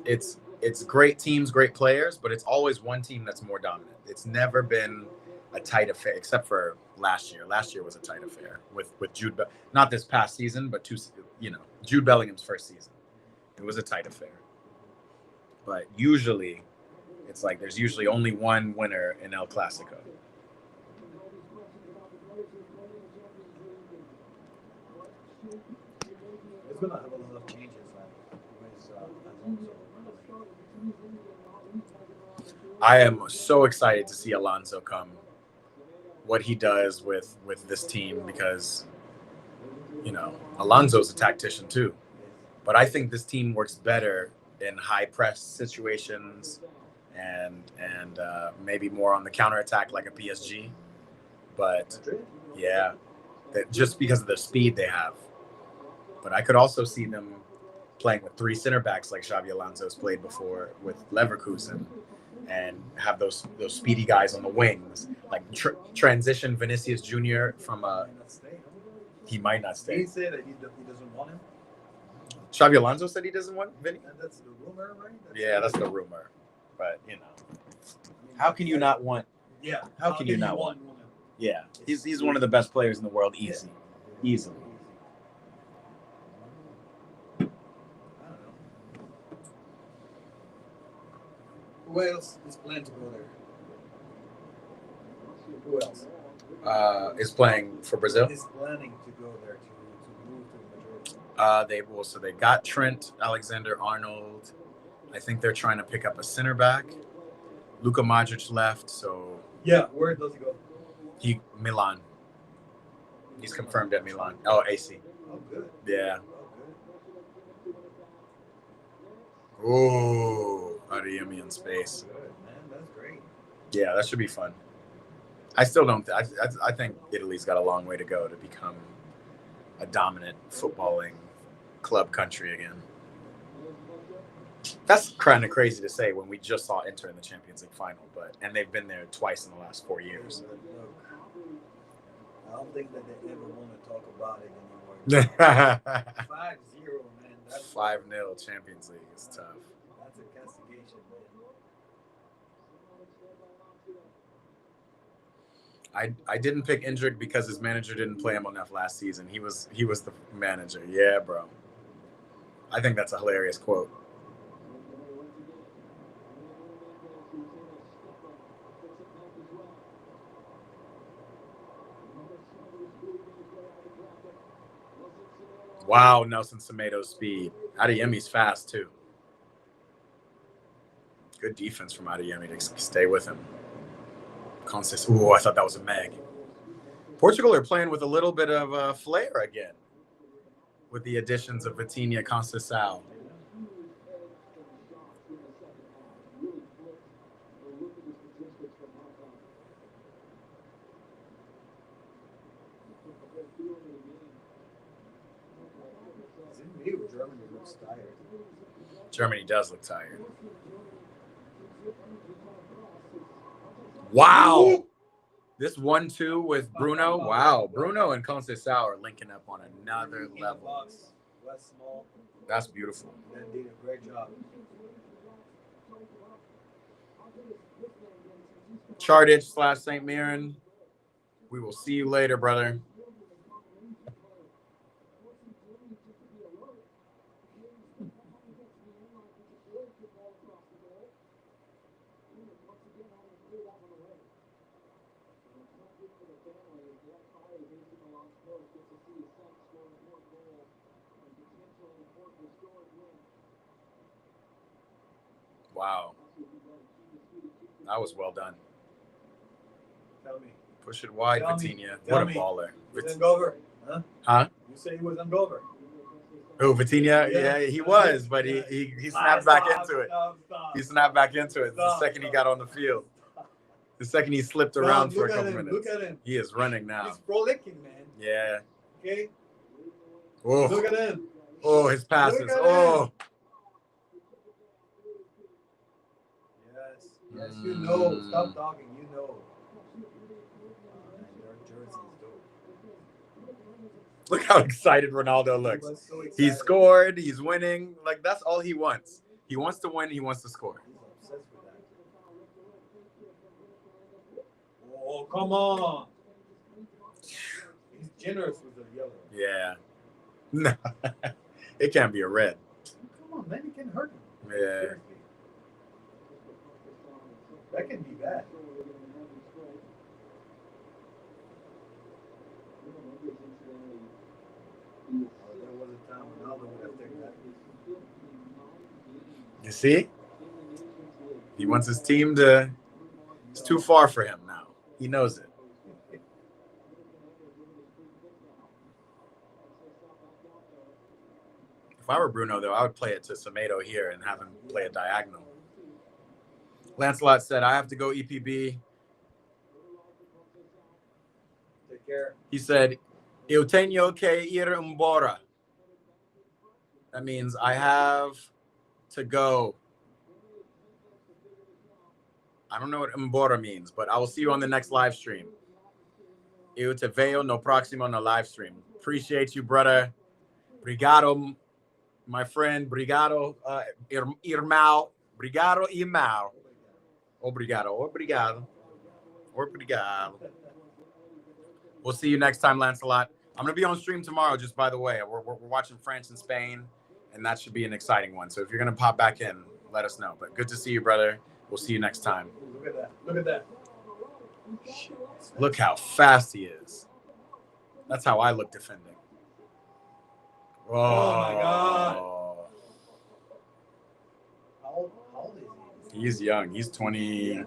great teams, great players, but it's always one team that's more dominant. It's never been a tight affair, except for last year. Last year was a tight affair with Jude. Not this past season, but Jude Bellingham's first season. It was a tight affair. But usually, it's like there's usually only one winner in El Clasico. It's gonna have a lot of changes with Alonso. I am so excited to see Alonso come. What he does with this team, because Alonso's a tactician too. But I think this team works better in high press situations and maybe more on the counterattack like a PSG. But yeah, just because of the speed they have. But I could also see them playing with three center backs like Xabi Alonso's played before with Leverkusen, and have those speedy guys on the wings, like transition Vinicius Jr. from he might not stay. He said that he doesn't want him. Xabi Alonso said he doesn't want Vinny. And that's the rumor, right? That's the rumor. But how can you not want? Yeah. How can you not want? Yeah, he's one of the best players in the world, easily. I don't know. Who else is planning to go there? Who else? Is playing for Brazil. Is planning to go there to move to the majority? They got Trent Alexander-Arnold. I think they're trying to pick up a center back. Luka Modric left, so yeah. Where does he go? Milan. He's confirmed at Milan. Oh, AC. Oh, good. Yeah. Oh, Ooh, Adeyemi in space. good. Man, that's great. Yeah, that should be fun. I still don't. I think Italy's got a long way to go to become a dominant footballing club country again. That's kind of crazy to say when we just saw Inter in the Champions League final, and they've been there twice in the last 4 years. Look, I don't think that they ever want to talk about it anymore. 5-0, man. That's 5-0 Champions League is tough. That's a castigation, man. I didn't pick Endrick because his manager didn't play him enough last season. He was the manager. Yeah, bro. I think that's a hilarious quote. Wow, Nelson Semedo's speed. Adeyemi's fast too. Good defense from Adeyemi to stay with him. Ooh, I thought that was a Meg. Portugal are playing with a little bit of flair again with the additions of Vitinha, Conceição. Germany looks tired. Germany does look tired. Wow. This 1-2 with Bruno. Wow. Bruno and Conceição are linking up on another level. That's beautiful. They did a great job. Chardich / St. Mirren. We will see you later, brother. Wow. That was well done. Tell me. Push it wide, Vitinha. What a baller. Was Angover? Huh? Huh? You say he was Angover. Oh, Vitinha? Yeah, he was, but he snapped back into it. He snapped back into it the second he got on the field. The second he slipped around for a couple minutes. Look at him. He is running now. He's frolicking, man. Yeah. Okay? Oh. Look at him. Oh, his passes. Oh. Yes, you know. Stop talking. You know. Your jersey's dope. Look how excited Ronaldo looks. So excited. He scored. He's winning. Like, that's all he wants. He wants to win. He wants to score. He's obsessed with that. Oh, come on. He's generous with the yellow. Yeah. No. It can't be a red. Come on, man. It can hurt him. Yeah. Seriously. That can be bad. There was a time when Ronaldo would have taken that. You see? He wants his team to... It's too far for him now. He knows it. If I were Bruno, though, I would play it to Semedo here and have him play a diagonal. Lancelot said, I have to go EPB. Take care. He said, Eu tenho que ir embora. That means I have to go. I don't know what embora means, but I will see you on the next live stream. Eu te veo no próximo no live stream. Appreciate you, brother. Obrigado, my friend. Obrigado, irmão. Obrigado, irmão. Obrigado, obrigado. Obrigado. We'll see you next time, Lancelot. I'm going to be on stream tomorrow, just by the way. We're watching France and Spain, and that should be an exciting one. So if you're going to pop back in, let us know. But good to see you, brother. We'll see you next time. Look at that. Look at that. Look how fast he is. That's how I look defending. Oh my God. How old is he? He's young. He's 23.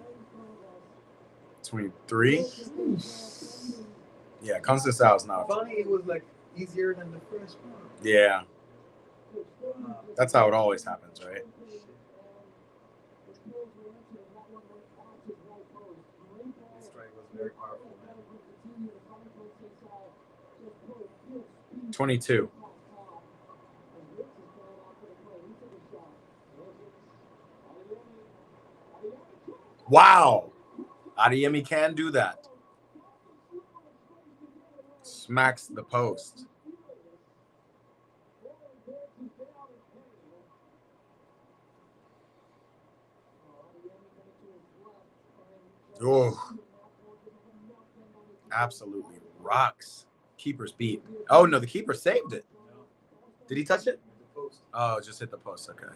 Yeah, Conceição is not. Funny, it was like easier than the first one. Yeah. That's how it always happens, right? This strike was very powerful, man. 22. Wow. Adeyemi can do that. Smacks the post. Oh, absolutely rocks. Keeper's beat. Oh, no, the keeper saved it. Did he touch it? Oh, just hit the post. Okay.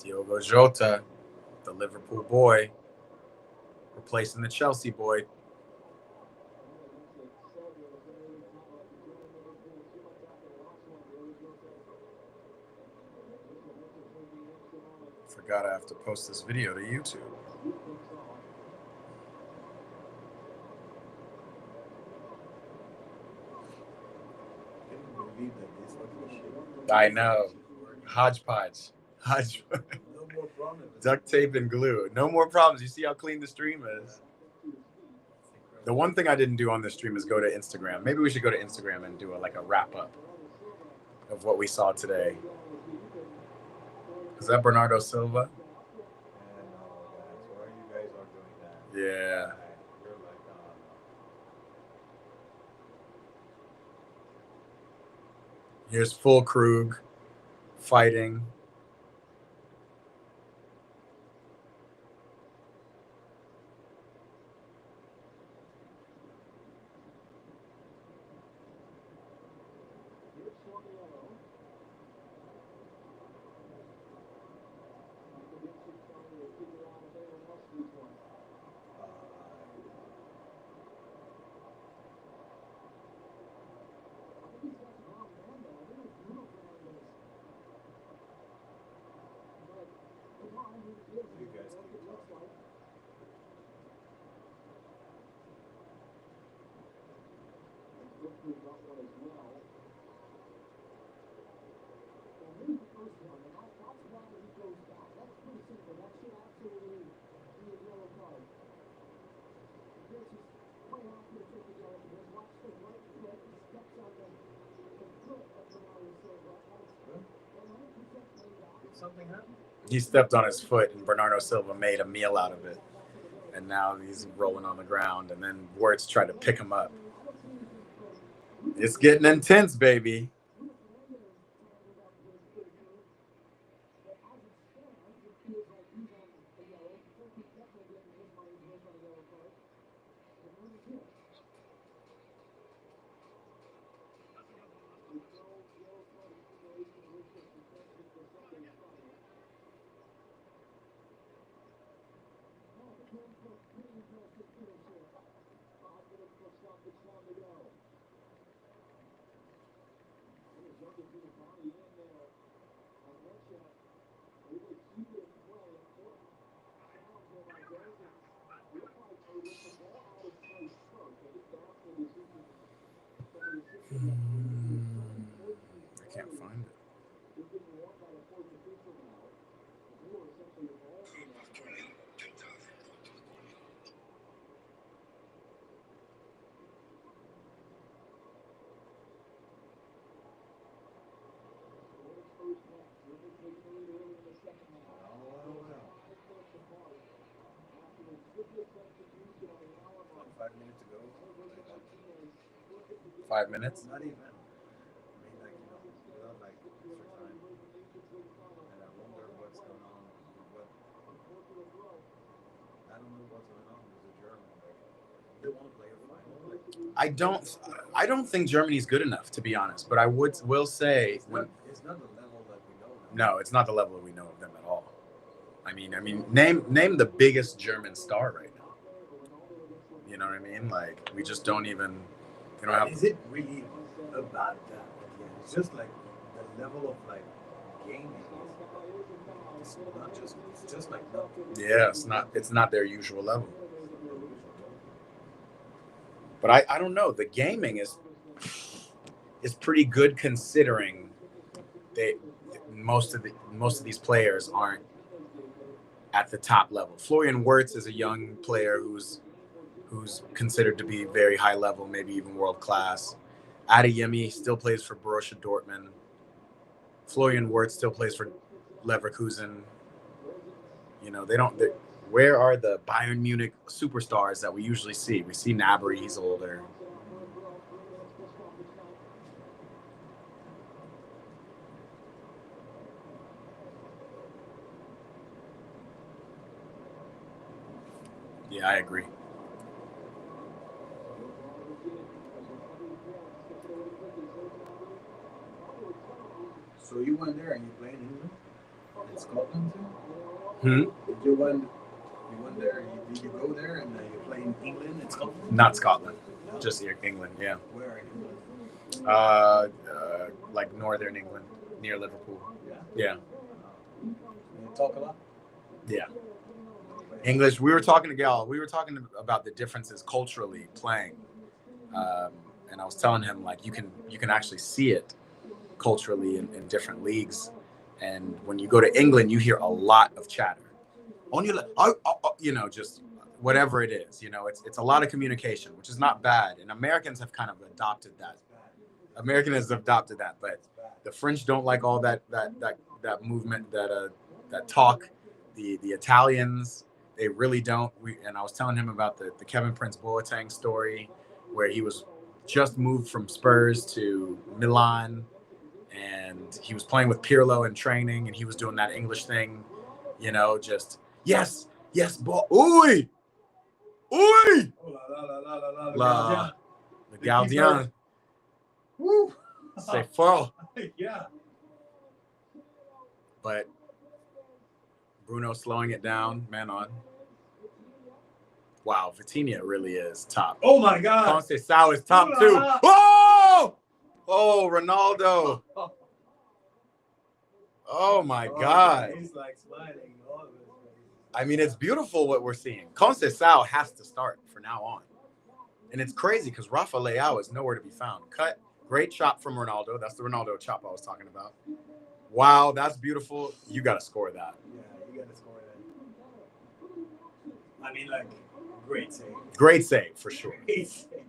Diogo Jota, the Liverpool boy, replacing the Chelsea boy. Forgot I have to post this video to YouTube. I know. Hodgepodge. Duct tape and glue. No more problems. You see how clean the stream is. The one thing I didn't do on this stream is go to Instagram. Maybe we should go to Instagram and do a wrap up of what we saw today. Is that Bernardo Silva? Yeah. Here's full Krug fighting. He stepped on his foot and Bernardo Silva made a meal out of it. And now he's rolling on the ground. And then Wirtz tried to pick him up. It's getting intense, baby. I can't find it. Five minutes ago. 5 minutes? Not even. I mean, without extra time. And I wonder what's going on. I don't know what's going on with the German. They want to play a final. I don't think Germany's good enough, to be honest. But I will say it's not the level that we know. No, it's not the level that we know of them at all. I mean, name the biggest German star right now. You know what I mean? Like, we just don't even. You know, is it really about that? It's just the level of gaming. It's not just. It's just nothing. Yeah, it's not their usual level. But I don't know. The gaming is pretty good considering most of these players aren't at the top level. Florian Wirtz is a young player who's who's considered to be very high level, maybe even world class. Adeyemi still plays for Borussia Dortmund. Florian Wirtz still plays for Leverkusen. You know, where are the Bayern Munich superstars that we usually see? We see Gnabry, he's older. Yeah, I agree. So you went there and you played in England? In Scotland too? Hmm? You went there, did you go there and you play in England and Scotland? Not Scotland, just England, yeah. Where in England? Like northern England, near Liverpool. Yeah. Yeah. You talk a lot? Yeah. English. We were talking to Gal. We were talking about the differences culturally playing, and I was telling him like you can actually see it culturally in different leagues, and when you go to England, you hear a lot of chatter. Only you know, just whatever it is. You know, it's a lot of communication, which is not bad, and Americans have kind of adopted that. Americans have adopted that, but the French don't like all that movement, that talk. The Italians, they really don't. And I was telling him about the Kevin Prince Boateng story, where he was just moved from Spurs to Milan, and he was playing with Pirlo in training, and he was doing that English thing, you know, just yes, ball, oi, oi, la, the Gardien. Woo! C'est fort. Yeah. But Bruno slowing it down, man on. Wow, Vitinha really is top. Oh my God. Conceição is top too. Oh! Oh, Ronaldo. Oh my God. He's like smiling all of his face. I mean, it's beautiful what we're seeing. Conceição has to start from now on. And it's crazy because Rafa Leao is nowhere to be found. Cut. Great chop from Ronaldo. That's the Ronaldo chop I was talking about. Wow, that's beautiful. You got to score that. Yeah, you got to score that. I mean, like, great save. Great save, for sure. Great save.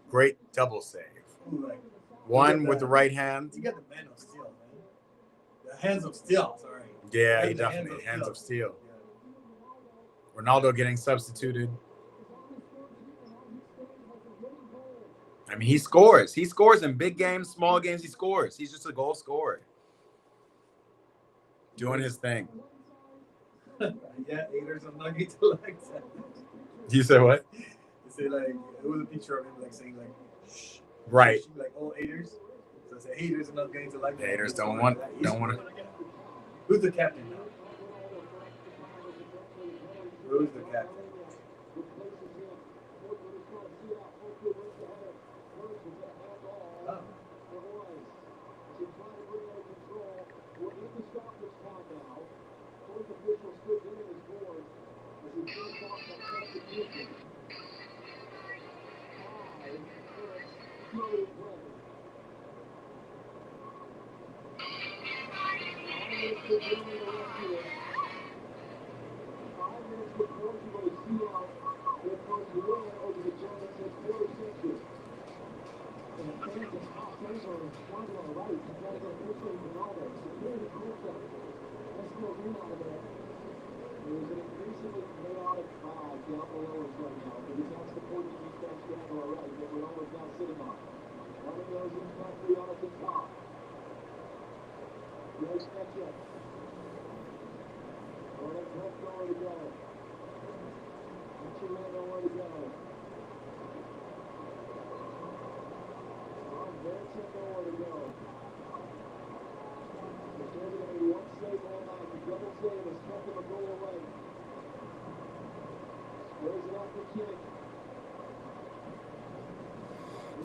Great double save. Like, one with the right hand. You got the man of steel, man. The hands of steel, sorry. Yeah, he definitely hands of steel. Yeah. Ronaldo getting substituted. I mean, he scores. He scores in big games, small games. He scores. He's just a goal scorer. Doing his thing. Yeah, haters are not going to like that. You say what? You say like, it was a picture of him like saying like, shh. Right. Like all haters. So I say haters are not going to like that. Haters don't want to. Who's the captain now? Who's the captain?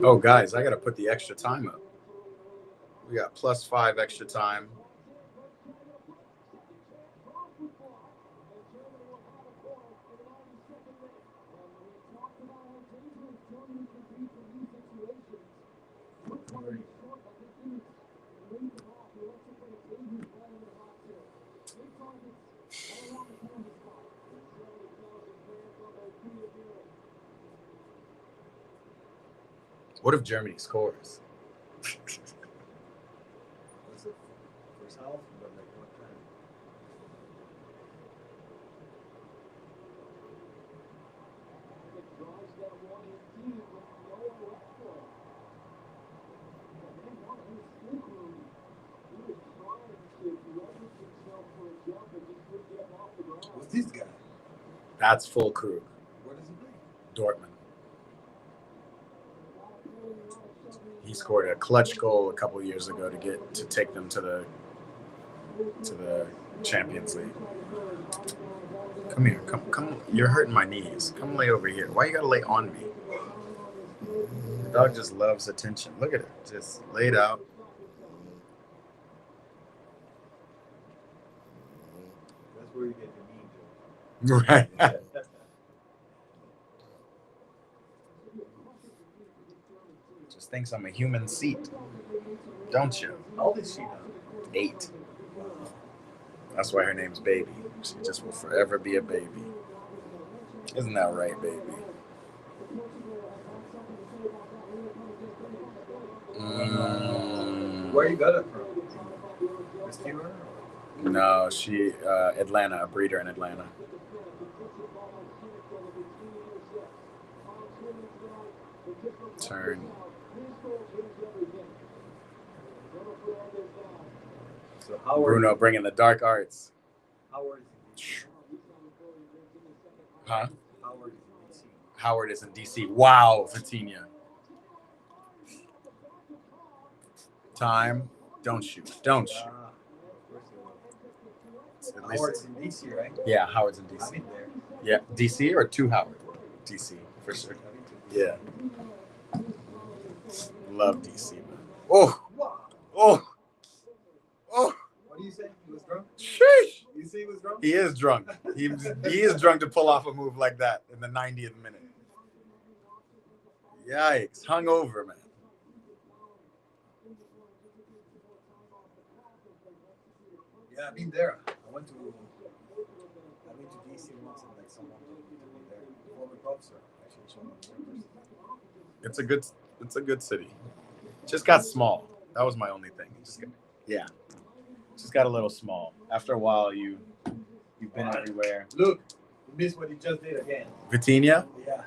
Oh, guys, I got to put the extra time up. We got +5 extra time. What if Germany scores? What's it? First half, but like what time? What's this guy? That's full Krug. Where does he play? Dortmund. He scored a clutch goal a couple years ago to take them to the Champions League. Come here, come. You're hurting my knees. Come lay over here. Why you gotta lay on me? The dog just loves attention. Look at it, just laid out. That's where you get your knee. Right. Just thinks I'm a human seat, don't you? How old is she now? 8. That's why her name's Baby. She just will forever be a baby. Isn't that right, baby? Where you got it from? Rescuer? No, she Atlanta, a breeder in Atlanta. Turn. So Howard, Bruno bringing the dark arts. Howard is in DC. Huh? Howard is in DC. Howard is in DC. Wow, Vitinha. Time. Don't shoot. Don't shoot. At least- Howard's in DC, right? Yeah, Howard's in I've DC. been there. Yeah, DC or to Howard? DC, for sure. I've been to DC. Yeah. Love DC, man. Oh, Wow. oh, oh. What do you say? He was drunk? Sheesh. You say he was drunk? He is drunk. He is drunk to pull off a move like that in the 90th minute. Yikes. Hungover, man. Yeah, I've been there. I went to DC once and like someone took me there. Former professor actually showed me the university. It's a good city. Just got small. That was my only thing. Just got a little small. After a while, you've been everywhere. Look, you missed what he just did again. Vitinha, Yeah.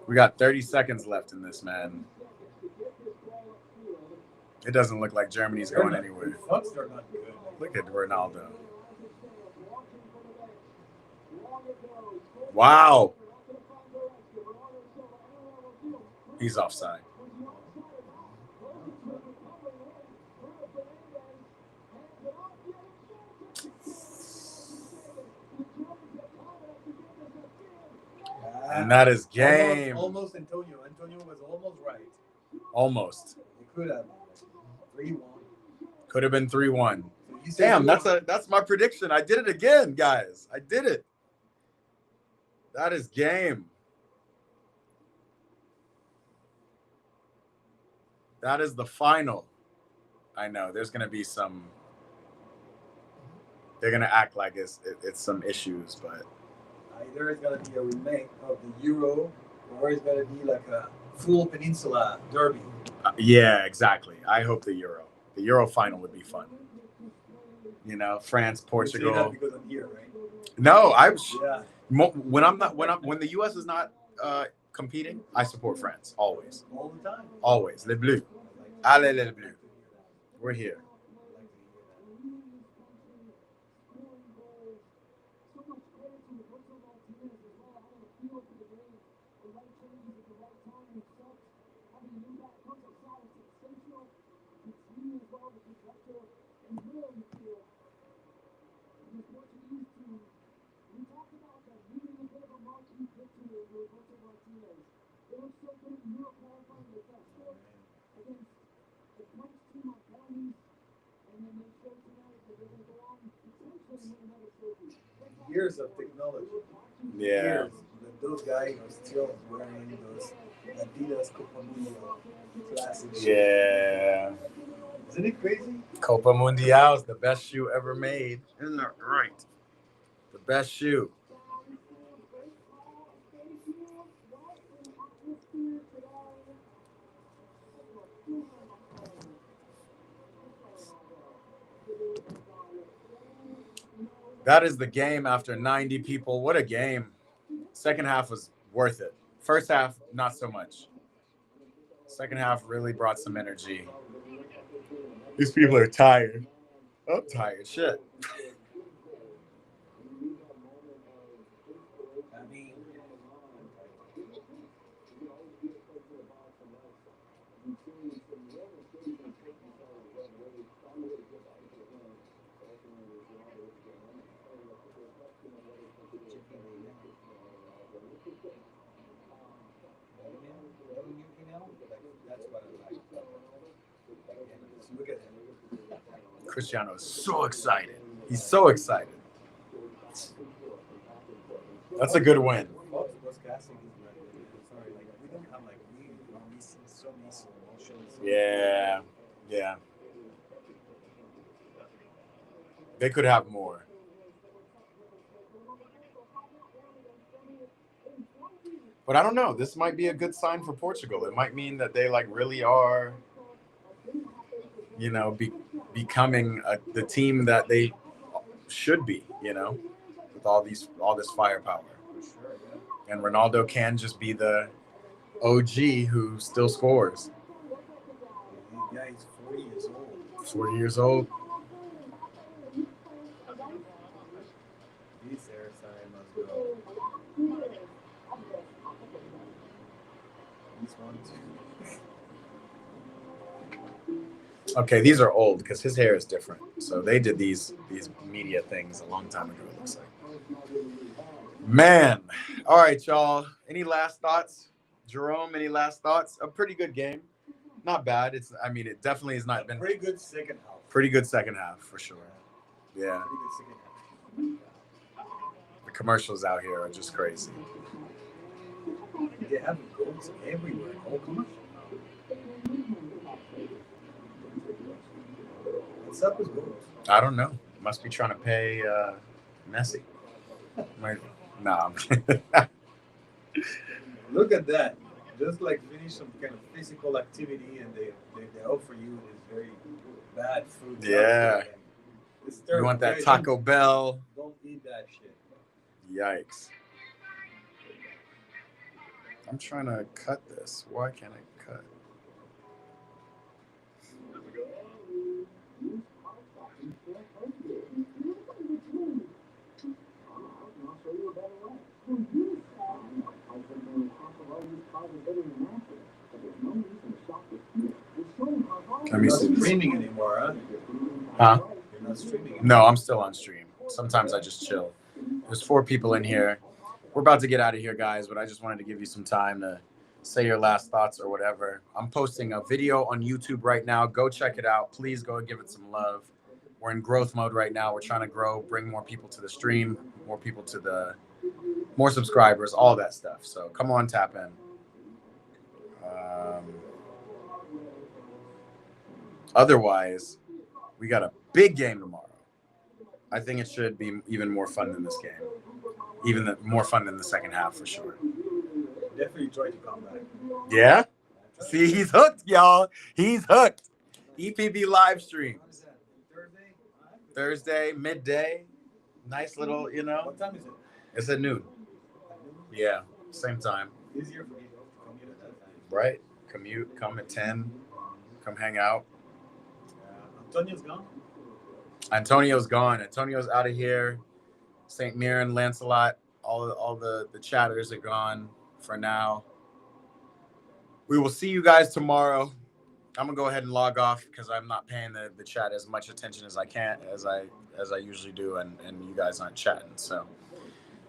we got 30 seconds left in this, man. It doesn't look like Germany's going anywhere. Fucks, they're not good. Look at Ronaldo. Wow. He's offside. And that is game. Almost Antonio. Antonio was almost right. Almost. It could have been 3-1. Could have been 3-1. You said Damn, you that's my prediction. I did it again, guys. I did it. That is game. That is the final. I know there's gonna be some. They're gonna act like it's some issues, but either it's gonna be a remake of the Euro, or it's gonna be like a full peninsula derby. Yeah, exactly. I hope the Euro final would be fun. You know, France, You say that Portugal. because I'm here, right? No, Yeah. when the U.S. is not competing, I support France always, All the time. always. Les Bleus, allez les Bleus. We're here. Years of technology. Yeah. Years. But those guys are still wearing those Adidas Copamundo classic shoes. Yeah. Isn't it crazy? Copa Mundial is the best shoe ever made. Isn't that right? The best shoe. That is the game after 90 people. What a game. Second half was worth it. First half, not so much. Second half really brought some energy. These people are tired. I'm tired. Shit. I mean, that's what I like. Look at him. Cristiano is so excited. He's so excited. That's a good win. Fox was casting his right. Sorry, like we don't have like we are missing so many emotions. Yeah. Yeah. They could have more. But I don't know. This might be a good sign for Portugal. It might mean that they like really are, you know, becoming the team that they should be, you know, with all this firepower. For sure, yeah. And Ronaldo can just be the OG who still scores. Yeah, he's 40 years old. 40 years old. He's there, sorry, must go. He's one too. Okay, these are old because his hair is different. So they did these media things a long time ago, it looks like. Man. All right, y'all. Any last thoughts? Jerome, any last thoughts? A pretty good game. Not bad. It definitely has not been Pretty good second half. pretty good second half for sure. Yeah. Pretty good second half. The commercials out here are just crazy. They have goals everywhere. All commercials. What's up with goals? I don't know. Must be trying to pay Messi. No, I'm kidding. Look at that. Just like finish some kind of physical activity and they offer you this very bad food. Yeah. It's You terrible. want that Guys, Taco Bell? Don't eat that shit. Yikes. I'm trying to cut this. Why can't I cut? Let me You're see not this. streaming anymore, huh? Huh? You're not streaming anymore. No, I'm still on stream. Sometimes I just chill. There's 4 people in here. We're about to get out of here, guys, but I just wanted to give you some time to say your last thoughts or whatever. I'm posting a video on YouTube right now. Go check it out. Please go give it some love. We're in growth mode right now. We're trying to grow, bring more people to the stream, more subscribers, all that stuff. So come on, tap in. Otherwise, we got a big game tomorrow. I think it should be even more fun than this game. More fun than the second half for sure. Definitely try to come back. Yeah? See, he's hooked, y'all. He's hooked. EPB live stream. What is that? Thursday? Thursday, midday. Nice little, What time is it? It's at noon. Yeah, same time. Easier for me to commute at that time. Right? Commute, come at 10. Come hang out. Antonio's gone? Antonio's gone. Antonio's out of here. St. Mirren, Lancelot, all the chatters are gone for now. We will see you guys tomorrow. I'm gonna go ahead and log off because I'm not paying the chat as much attention as I usually do, and you guys aren't chatting. So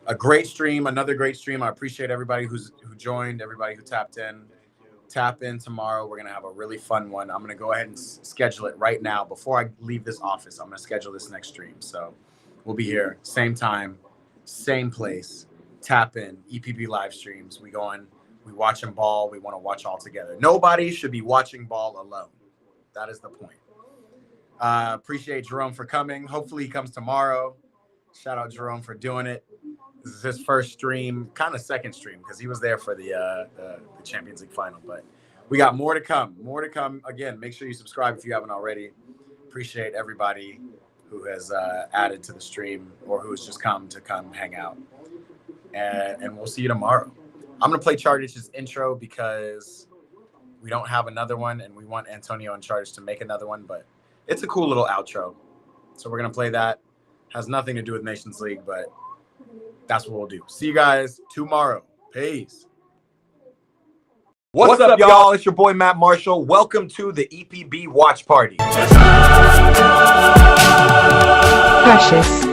a great stream, another great stream. I appreciate everybody who joined, everybody who tapped in. Tap in tomorrow. We're gonna have a really fun one. I'm gonna go ahead and schedule it right now before I leave this office. I'm gonna schedule this next stream. So we'll be here, same time, same place. Tap in, EPB live streams. We watching ball. We want to watch all together. Nobody should be watching ball alone. That is the point. Appreciate Jerome for coming. Hopefully he comes tomorrow. Shout out Jerome for doing it. This is his first stream, kind of second stream, because he was there for the Champions League final. But we got more to come. More to come. Again, make sure you subscribe if you haven't already. Appreciate everybody who has added to the stream or who's just come hang out. And we'll see you tomorrow. I'm going to play Chardich's intro because we don't have another one, and we want Antonio and Chardich to make another one, but it's a cool little outro. So we're going to play that. Has nothing to do with Nations League, but that's what we'll do. See you guys tomorrow. Peace. What's up, y'all? It's your boy, Matt Marshall. Welcome to the EPB Watch Party. Precious.